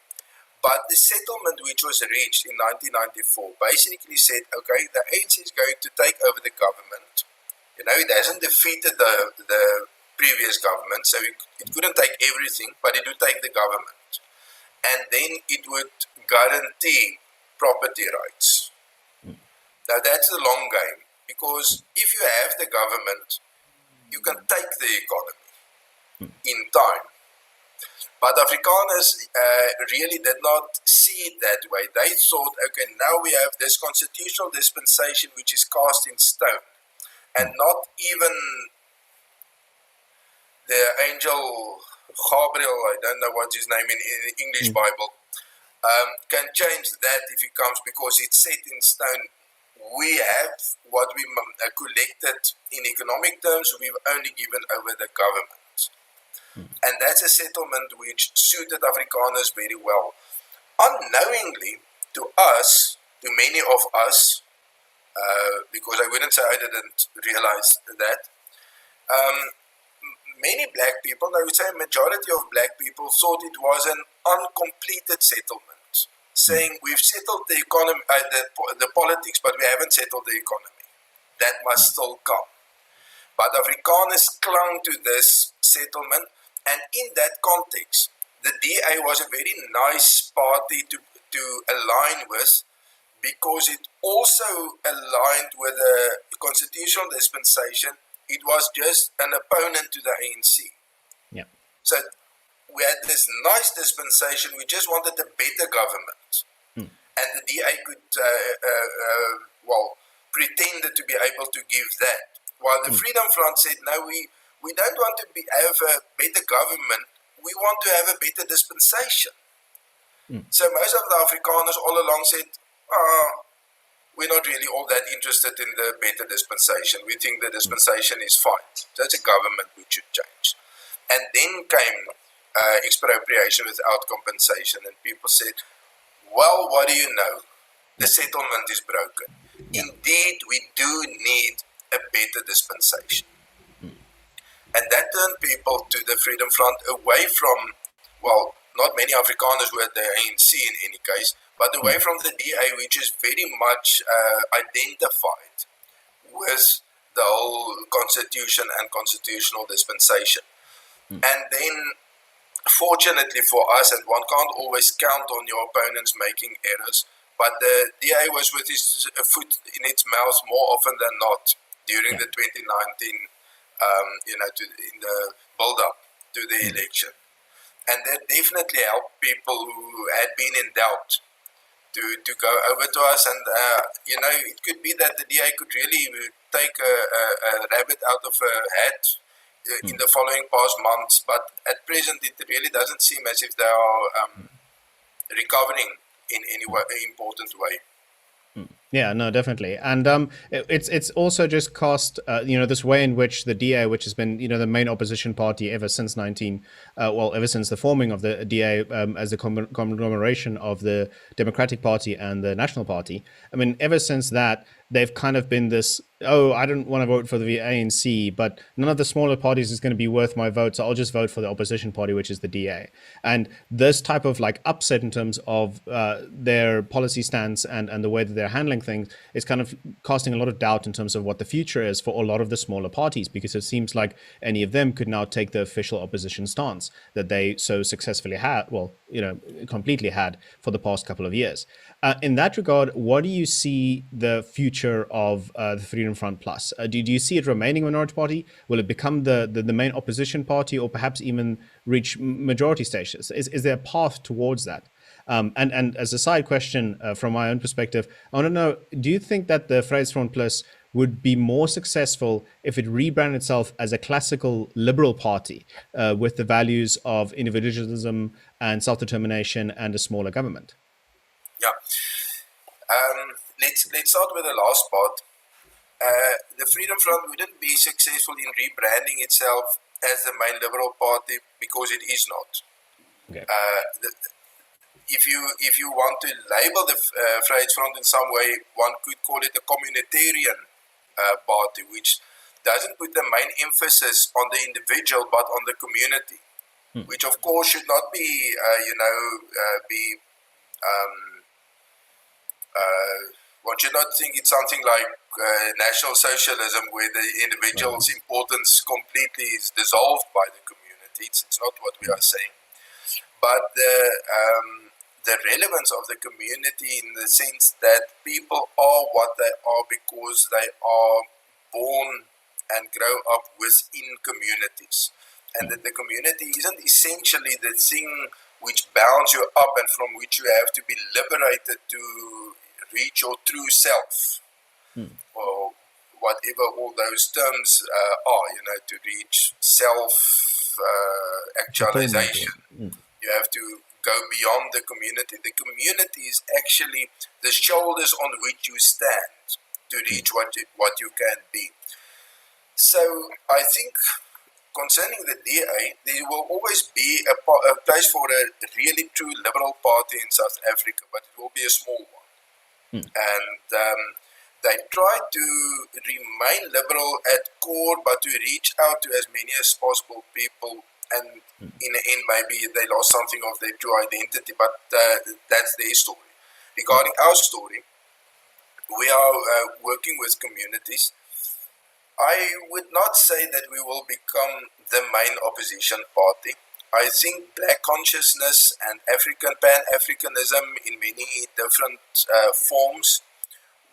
but the settlement which was reached in 1994 basically said, okay, the ANC is going to take over the government. It hasn't defeated the previous government, so it couldn't take everything, but it would take the government. And then it would guarantee property rights. Now that's the long game, because if you have the government, you can take the economy in time. But Afrikaners really did not see it that way. They thought, okay, now we have this constitutional dispensation which is cast in stone. And not even the angel Gabriel, I don't know what's his name in the English Bible, can change that if he comes, because it's set in stone. We have what we collected in economic terms, we've only given over the government. And that's a settlement which suited Afrikaners very well. Unknowingly, to us, to many of us, because I wouldn't say I didn't realize that, many black people, I would say a majority of black people, thought it was an uncompleted settlement. saying we've settled the economy, the politics, but we haven't settled the economy. That must still come. But Afrikaners clung to this settlement, and in that context, the DA was a very nice party to align with, because it also aligned with the constitutional dispensation. It was just an opponent to the ANC. Yeah. So we had this nice dispensation. We just wanted a better government. And the DA could, pretended to be able to give that. While the Freedom Front said, no, we don't want to have a better government. We want to have a better dispensation. So most of the Afrikaners all along said, we're not really all that interested in the better dispensation. We think the dispensation is fine. That's a government which should change. And then came expropriation without compensation, and people said, well, what do you know? The settlement is broken. Indeed, we do need a better dispensation. And that turned people to the Freedom Front away from, well, not many Afrikaners were at the ANC in any case, but away from the DA, which is very much identified with the whole constitution and constitutional dispensation. And then, fortunately for us, and one can't always count on your opponents making errors, but the DA was with his foot in its mouth more often than not during the 2019, in the build-up to the election. And that definitely helped people who had been in doubt to go over to us. And, it could be that the DA could really take a rabbit out of a hat in the following past months. But at present, it really doesn't seem as if they are recovering in any important way. Yeah, no, definitely. And it's also just cost, this way in which the DA, which has been, the main opposition party ever since ever since the forming of the DA as a conglomeration of the Democratic Party and the National Party. I mean, ever since that, they've kind of been this, I don't want to vote for the ANC, but none of the smaller parties is going to be worth my vote, so I'll just vote for the opposition party, which is the DA. And this type of upset in terms of their policy stance and the way that they're handling things is kind of casting a lot of doubt in terms of what the future is for a lot of the smaller parties, because it seems like any of them could now take the official opposition stance that they so successfully had, completely had for the past couple of years. In that regard, what do you see the future of the Freedom Front Plus? Do you see it remaining a minority party? Will it become the main opposition party, or perhaps even reach majority status? Is there a path towards that? And as a side question from my own perspective, I want to know, do you think that the Vryheidsfront Plus would be more successful if it rebranded itself as a classical liberal party with the values of individualism and self-determination and a smaller government? Yeah. Let's start with the last part. The Freedom Front wouldn't be successful in rebranding itself as the main liberal party because it is not. Okay. If you want to label the Vryheidsfront in some way, one could call it a communitarian party, which doesn't put the main emphasis on the individual but on the community, which of course should not be, one should not think it's something like National Socialism where the individual's importance completely is dissolved by the community. It's not what we are saying. But the relevance of the community in the sense that people are what they are because they are born and grow up within communities. And that the community isn't essentially the thing which bounds you up and from which you have to be liberated to reach your true self, or whatever all those terms are, to reach self-actualization. You have to go beyond the community. The community is actually the shoulders on which you stand to reach what you can be. So I think concerning the DA, there will always be a place for a really true liberal party in South Africa, but it will be a small one. And they try to remain liberal at core, but to reach out to as many as possible people. And in the end, maybe they lost something of their true identity, but that's their story. regarding our story, we are working with communities. I would not say that we will become the main opposition party. I think black consciousness and Pan-Africanism in many different forms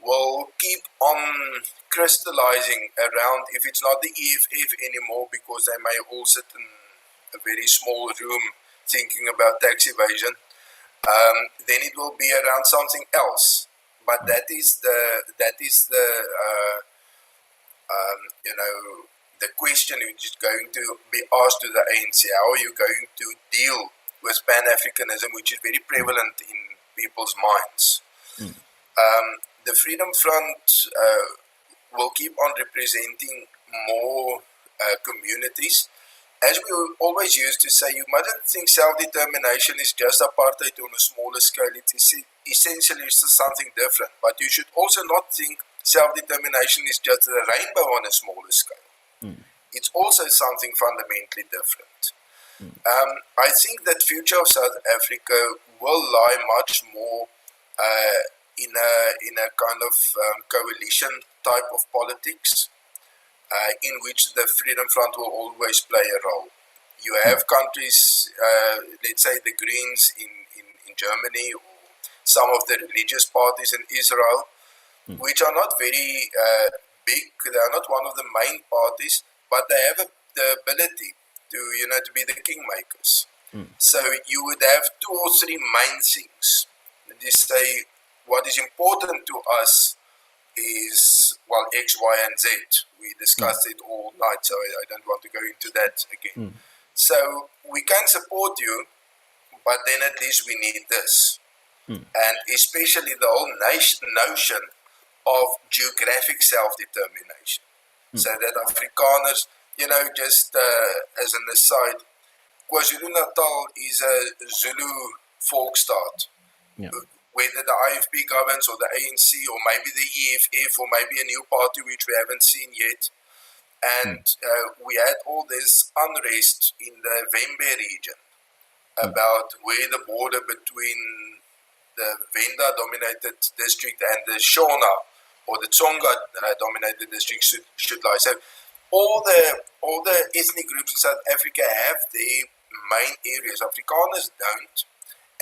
will keep on crystallizing around, if it's not the EFF anymore, because they may all sit in a very small room thinking about tax evasion, then it will be around something else. But that is the the question which is going to be asked to the ANC. How are you going to deal with Pan-Africanism, which is very prevalent in people's minds? The Freedom Front will keep on representing more communities. As we always used to say, you mustn't think self-determination is just apartheid on a smaller scale. It is essentially something different. But you should also not think self-determination is just a rainbow on a smaller scale. It's also something fundamentally different. I think that future of South Africa will lie much more in a kind of coalition type of politics, in which the Freedom Front will always play a role. You have countries, let's say the Greens in Germany, or some of the religious parties in Israel, which are not very big. They are not one of the main parties, but they have the ability to be the kingmakers. So you would have 2 or 3 main things. They say what is important to us is, well, X, Y, and Z. We discussed it all night, so I don't want to go into that again. So we can support you, but then at least we need this. And especially the whole notion of geographic self-determination. So that Afrikaners, just as an aside, KwaZulu-Natal is a Zulu folk state. Whether the IFP governs or the ANC or maybe the EFF or maybe a new party which we haven't seen yet. And we had all this unrest in the Vembe region about where the border between the Venda-dominated district and the Shona or the Tsonga-dominated district should lie. So all the ethnic groups in South Africa have their main areas. Afrikaners don't.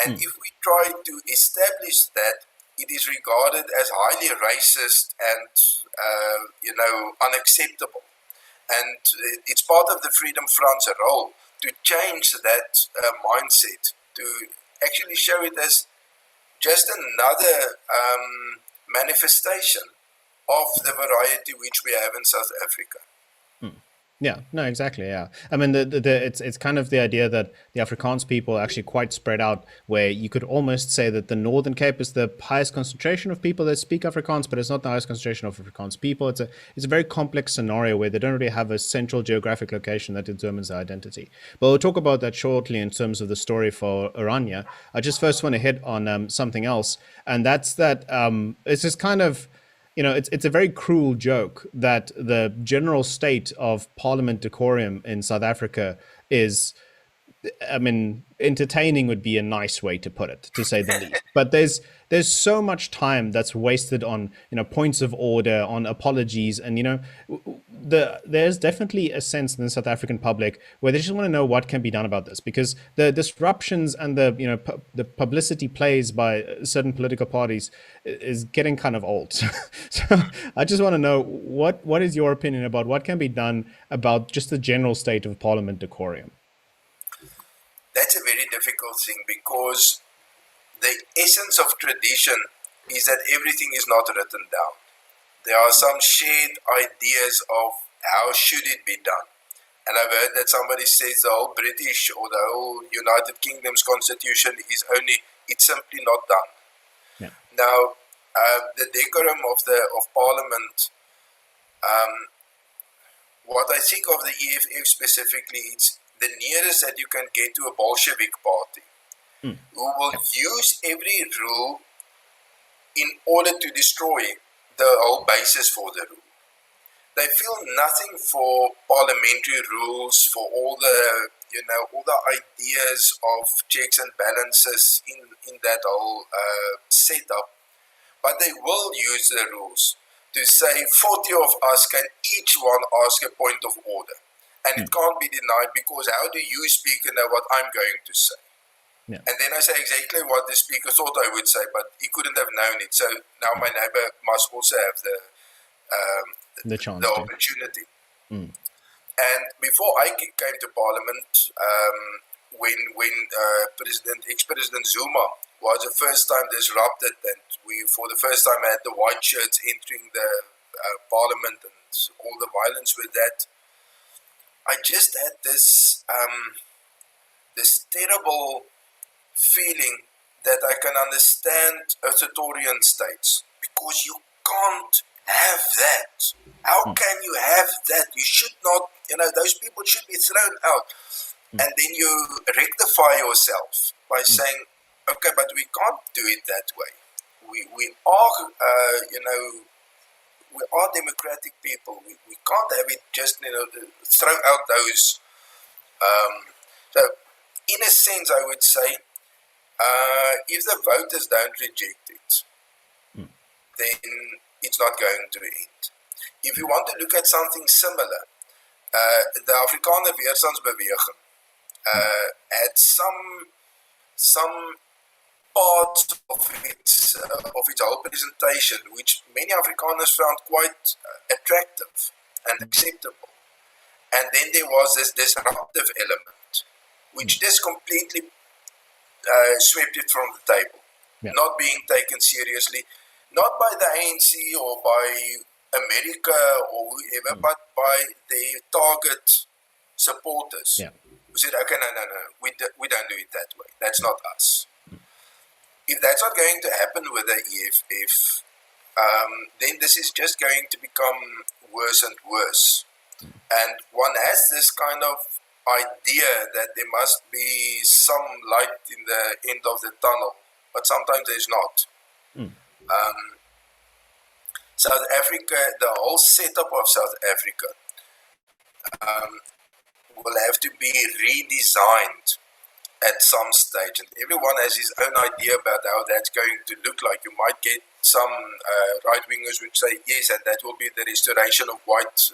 And if we try to establish that, it is regarded as highly racist and, unacceptable. And it's part of the Freedom Front's role to change that mindset, to actually show it as just another manifestation of the variety which we have in South Africa. Yeah, no, exactly. Yeah. I mean, it's kind of the idea that the Afrikaans people are actually quite spread out, where you could almost say that the Northern Cape is the highest concentration of people that speak Afrikaans, but it's not the highest concentration of Afrikaans people. It's a very complex scenario where they don't really have a central geographic location that determines their identity. But we'll talk about that shortly in terms of the story for Orania. I just first want to hit on something else, and that's that it's just kind of, it's a very cruel joke that the general state of Parliament decorum in South Africa is, entertaining would be a nice way to put it, to say the least. But there's so much time that's wasted on, points of order, on apologies. And, there's definitely a sense in the South African public where they just want to know what can be done about this, because the disruptions and the publicity plays by certain political parties is getting kind of old. So I just want to know what is your opinion about what can be done about just the general state of Parliament decorum? That's a very difficult thing, because the essence of tradition is that everything is not written down. There are some shared ideas of how should it be done. And I've heard that somebody says the whole British or the whole United Kingdom's constitution is it's simply not done. Yeah. Now, the decorum of Parliament, what I think of the EFF specifically, it's the nearest that you can get to a Bolshevik party, who will use every rule in order to destroy the whole basis for the rule. they feel nothing for parliamentary rules, for all the all the ideas of checks and balances in that whole setup. But they will use the rules to say 40 of us can each one ask a point of order. And it can't be denied, because how do you, speaker, know what I'm going to say? Yeah. And then I say exactly what the speaker thought I would say, but he couldn't have known it. So now my neighbor must also have The chance the to. opportunity. And before I came to Parliament, when ex-President Zuma was the first time disrupted, and we for the first time had the white shirts entering the Parliament and all the violence with that, I just had this this terrible feeling that I can understand authoritarian states, because you can't have that. How can you have that? You should not, those people should be thrown out. And then you rectify yourself by saying, okay, but we can't do it that way. We are, we are democratic people. We can't have it just, throw out those. So, in a sense, I would say, if the voters don't reject it, then it's not going to end. If you want to look at something similar, the Afrikaner Weerstandsbeweging had some parts of its whole presentation which many Afrikaners found quite attractive and acceptable. And then there was this disruptive element, which just completely swept it from the table, not being taken seriously, not by the ANC or by America or whoever, but by their target supporters. Who said, okay, no, we don't do it that way. That's not us. If that's not going to happen with the EFF, then this is just going to become worse and worse. And one has this kind of idea that there must be some light in the end of the tunnel, but sometimes there's not. South Africa, the whole setup of South Africa will have to be redesigned at some stage, and everyone has his own idea about how that's going to look like. You might get some right-wingers which say, yes, and that will be the restoration of white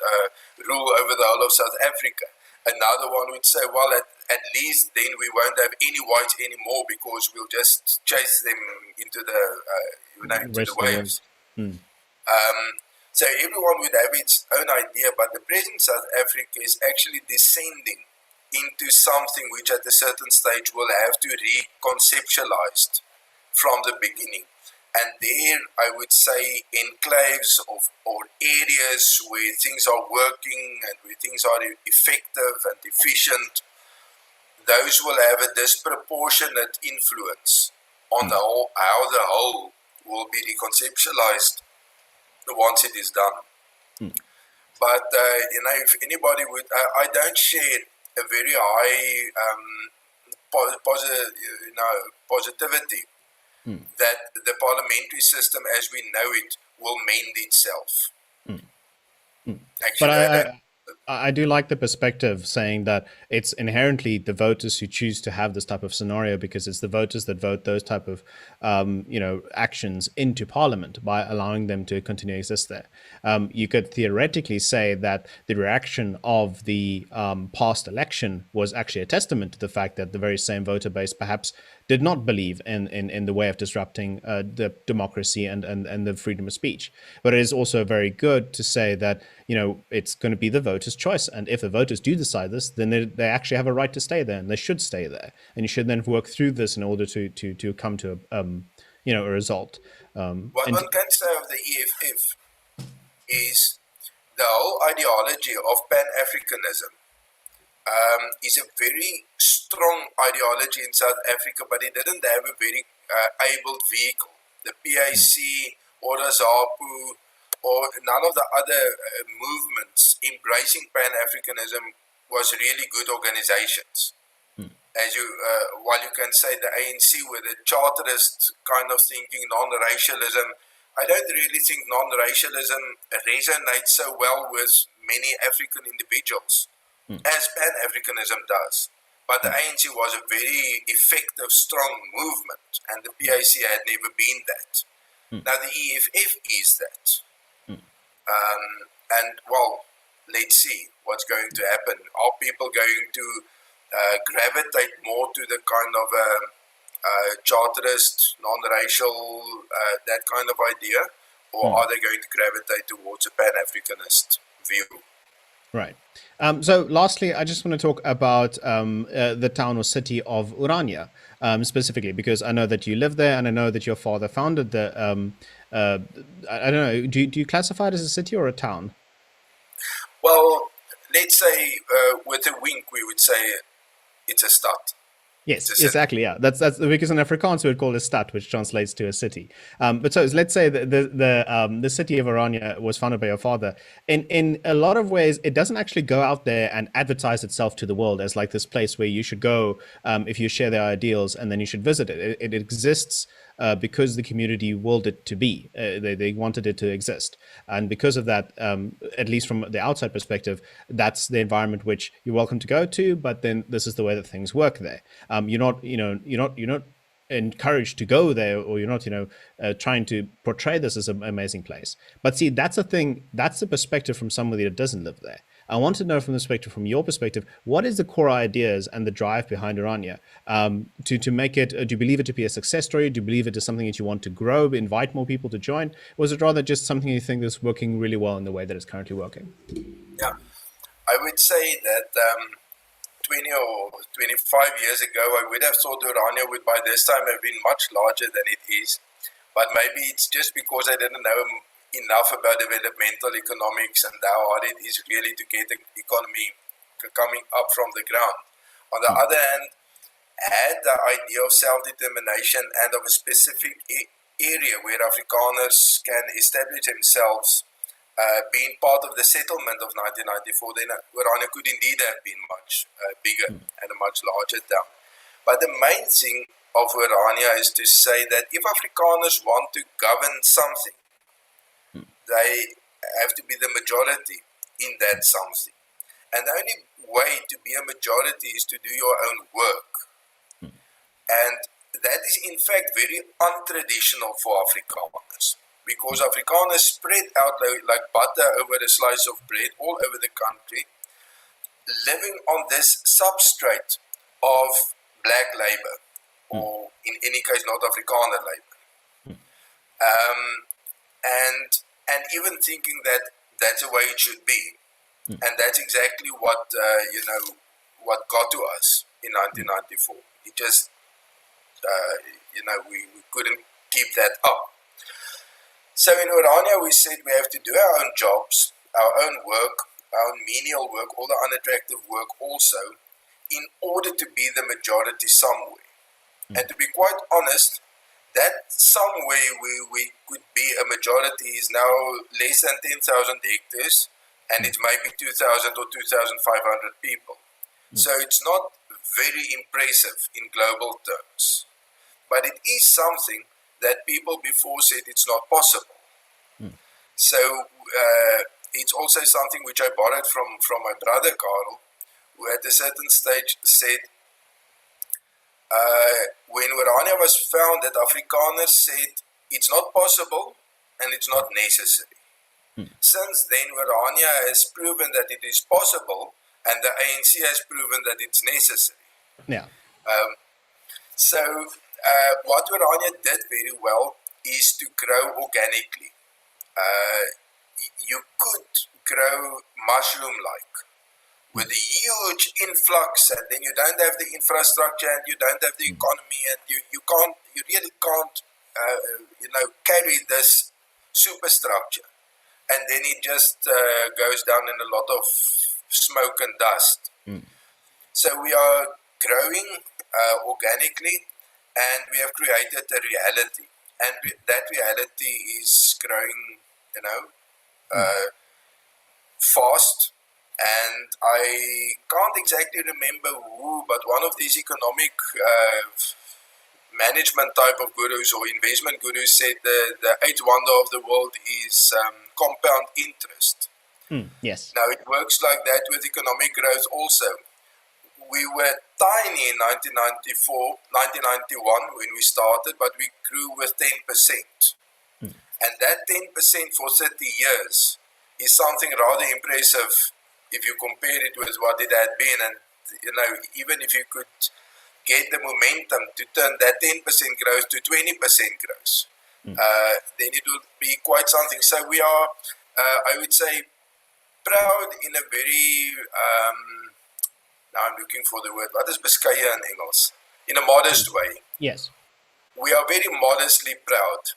rule over the whole of South Africa. Another one would say, well, at least then we won't have any whites anymore, because we'll just chase them into the waves. So everyone would have its own idea, but the present South Africa is actually descending into something which at a certain stage will have to reconceptualized from the beginning. And there, I would say, enclaves or areas where things are working and where things are effective and efficient, those will have a disproportionate influence on the whole, how the whole will be reconceptualized once it is done. But, if anybody would, I don't share a very high positivity that the parliamentary system as we know it will mend itself. Actually, But I do like the perspective saying that it's inherently the voters who choose to have this type of scenario, because it's the voters that vote those type of actions into parliament by allowing them to continue to exist there. You could theoretically say that the reaction of the past election was actually a testament to the fact that the very same voter base perhaps did not believe in the way of disrupting the democracy and the freedom of speech. But it is also very good to say that, it's going to be the voters' choice. And if the voters do decide this, then they actually have a right to stay there, and they should stay there. And you should then work through this in order to come to a result. What one can say of the EFF is the whole ideology of Pan-Africanism is a very strong ideology in South Africa, but it didn't have a very able vehicle. The PAC or the ZAPU or none of the other movements embracing Pan-Africanism was really good organizations. As you, while you can say the ANC with a charterist kind of thinking, non-racialism, I don't really think non-racialism resonates so well with many African individuals as Pan-Africanism does. But the ANC was a very effective, strong movement, and the PAC had never been that. Now the EFF is that. And well, let's see what's going to happen. Are people going to gravitate more to the kind of charterist, non-racial, that kind of idea, or are they going to gravitate towards a Pan-Africanist view? Right. So lastly, I just want to talk about the town or city of Orania specifically, because I know that you live there and I know that your father founded the, I don't know, do you classify it as a city or a town? Well, let's say with a wink, we would say it's a stad. Yes, exactly. Yeah, that's because in Afrikaans we would call it stad, which translates to a city. But so let's say the city of Orania was founded by your father. In a lot of ways, it doesn't actually go out there and advertise itself to the world as like this place where you should go if you share their ideals, and then you should visit it. It exists because the community willed it to be. They wanted it to exist, and because of that, at least from the outside perspective, that's the environment which you're welcome to go to. But then this is the way that things work there. You're not encouraged to go there, or you're not trying to portray this as an amazing place. But see, that's a thing. That's the perspective from somebody that doesn't live there. I want to know from your perspective, what is the core ideas and the drive behind Orania to make it? Do you believe it to be a success story? Do you believe it is something that you want to grow, invite more people to join? Or is it rather just something you think is working really well in the way that it's currently working? Yeah, I would say that 20 or 25 years ago, I would have thought Orania would by this time have been much larger than it is. But maybe it's just because I didn't know enough about developmental economics and how hard it is really to get the economy coming up from the ground. On the other hand, had the idea of self-determination and of a specific area where Afrikaners can establish themselves, being part of the settlement of 1994, then Orania could indeed have been much bigger and a much larger town. But the main thing of Orania is to say that if Afrikaners want to govern something, they have to be the majority in that something. And the only way to be a majority is to do your own work. And that is in fact very untraditional for Afrikaners, because Afrikaners spread out like butter over a slice of bread all over the country, living on this substrate of black labor, or in any case not Afrikaner labor. And even thinking that that's the way it should be. And that's exactly what what got to us in 1994. It just we couldn't keep that up. So in Orania we said we have to do our own jobs, our own work, our own menial work, all the unattractive work also, in order to be the majority somewhere. And to be quite honest, that somewhere we could be a majority is now less than 10,000 hectares, and it's maybe 2,000 or 2,500 people. So it's not very impressive in global terms. But it is something that people before said it's not possible. So it's also something which I borrowed from my brother Carel, who at a certain stage said, when Orania was founded, Afrikaners said it's not possible and it's not necessary. Since then, Orania has proven that it is possible, and the ANC has proven that it's necessary. Yeah. So what Orania did very well is to grow organically. You could grow mushroom-like, with a huge influx, and then you don't have the infrastructure and you don't have the economy, and you really can't carry this superstructure, and then it just goes down in a lot of smoke and dust. So we are growing organically, and we have created a reality, and that reality is growing fast. And I can't exactly remember who, but one of these economic management type of gurus or investment gurus said the eighth wonder of the world is compound interest. Yes. Now it works like that with economic growth also. We were tiny in 1991 when we started, but we grew with 10%. And that 10% for 30 years is something rather impressive if you compare it with what it had been. And, even if you could get the momentum to turn that 10% growth to 20% growth, then it will be quite something. So we are, I would say, proud in a very, now I'm looking for the word, what is beskeie in Engels? In a modest way. Yes. We are very modestly proud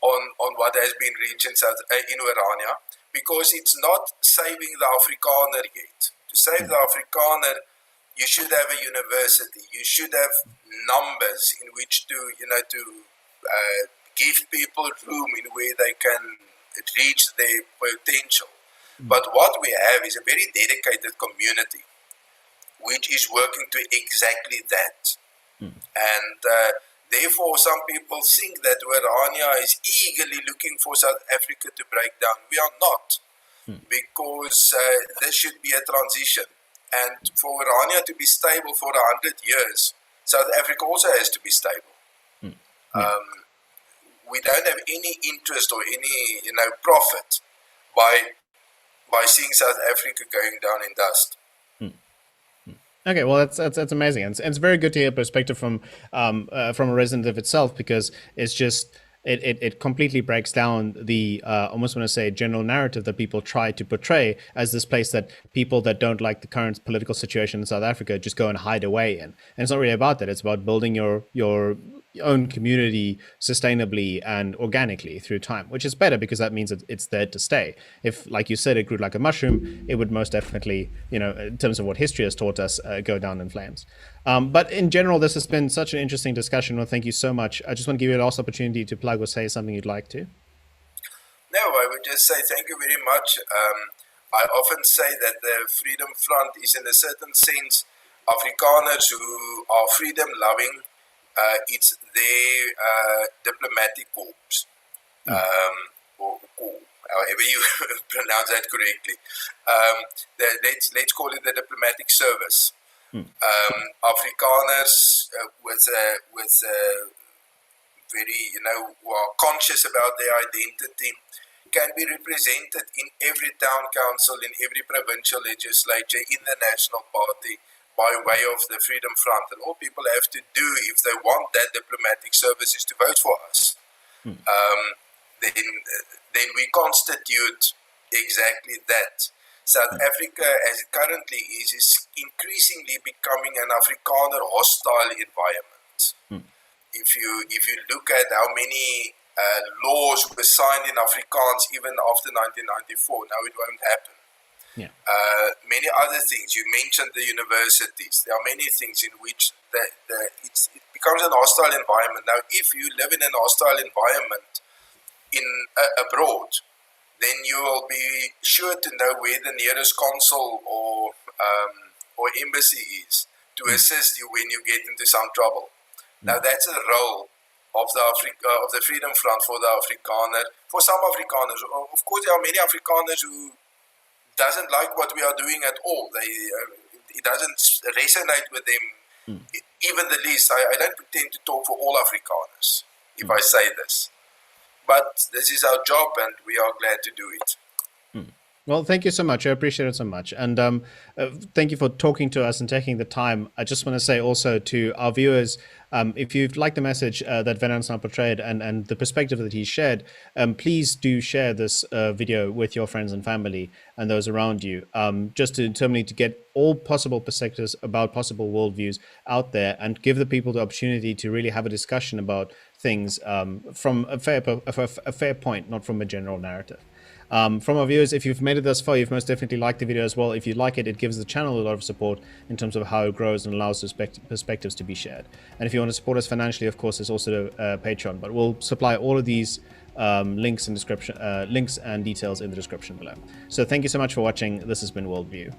on what has been reached in Orania, because it's not saving the Afrikaner yet. To save the Afrikaner, you should have a university. You should have numbers in which to give people room in where they can reach their potential. But what we have is a very dedicated community which is working to exactly that. And therefore, some people think that Orania is eagerly looking for South Africa to break down. We are not, because this should be a transition. And for Orania to be stable for 100 years, South Africa also has to be stable. We don't have any interest or any profit by seeing South Africa going down in dust. Okay, well, that's amazing, and it's very good to hear perspective from a resident of itself, because it's just it completely breaks down the almost want to say general narrative that people try to portray as this place that people that don't like the current political situation in South Africa just go and hide away in. And it's not really about that. It's about building your own community sustainably and organically through time, which is better because that means that it's there to stay. If, like you said, it grew like a mushroom, it would most definitely, in terms of what history has taught us, go down in flames. But in general, this has been such an interesting discussion. Well, thank you so much. I just want to give you a last opportunity to plug or say something you'd like to. No, I would just say thank you very much. I often say that the Freedom Front is in a certain sense Afrikaners who are freedom-loving. It's their diplomatic corps, or however you pronounce that correctly. Let's call it the diplomatic service. Afrikaners with very, who are conscious about their identity, can be represented in every town council, in every provincial legislature, in the National Party, by way of the Freedom Front. And all people have to do, if they want that diplomatic service, is to vote for us. Then we constitute exactly that. South Africa, as it currently is increasingly becoming an Afrikaner hostile environment. If you look at how many laws were signed in Afrikaans even after 1994, now it won't happen. Many other things. You mentioned the universities. There are many things in which it becomes an hostile environment. Now, if you live in an hostile environment abroad, then you will be sure to know where the nearest consul or embassy is to assist you when you get into some trouble. Now, that's a role of the Freedom Front for the Afrikaner. For some Afrikaners, of course, there are many Afrikaners who doesn't like what we are doing at all. It doesn't resonate with them, even the least. I don't pretend to talk for all Afrikaners if I say this. But this is our job, and we are glad to do it. Well, thank you so much. I appreciate it so much. And thank you for talking to us and taking the time. I just want to say also to our viewers, if you've liked the message that Wynand's now portrayed and the perspective that he shared, please do share this video with your friends and family and those around you, just to determine to get all possible perspectives about possible worldviews out there and give the people the opportunity to really have a discussion about things from a fair point, not from a general narrative. From our viewers, if you've made it thus far, you've most definitely liked the video as well. If you like it, it gives the channel a lot of support in terms of how it grows and allows perspectives to be shared. And if you want to support us financially, of course, there's also Patreon, but we'll supply all of these links and details in the description below. So thank you so much for watching. This has been WorldView.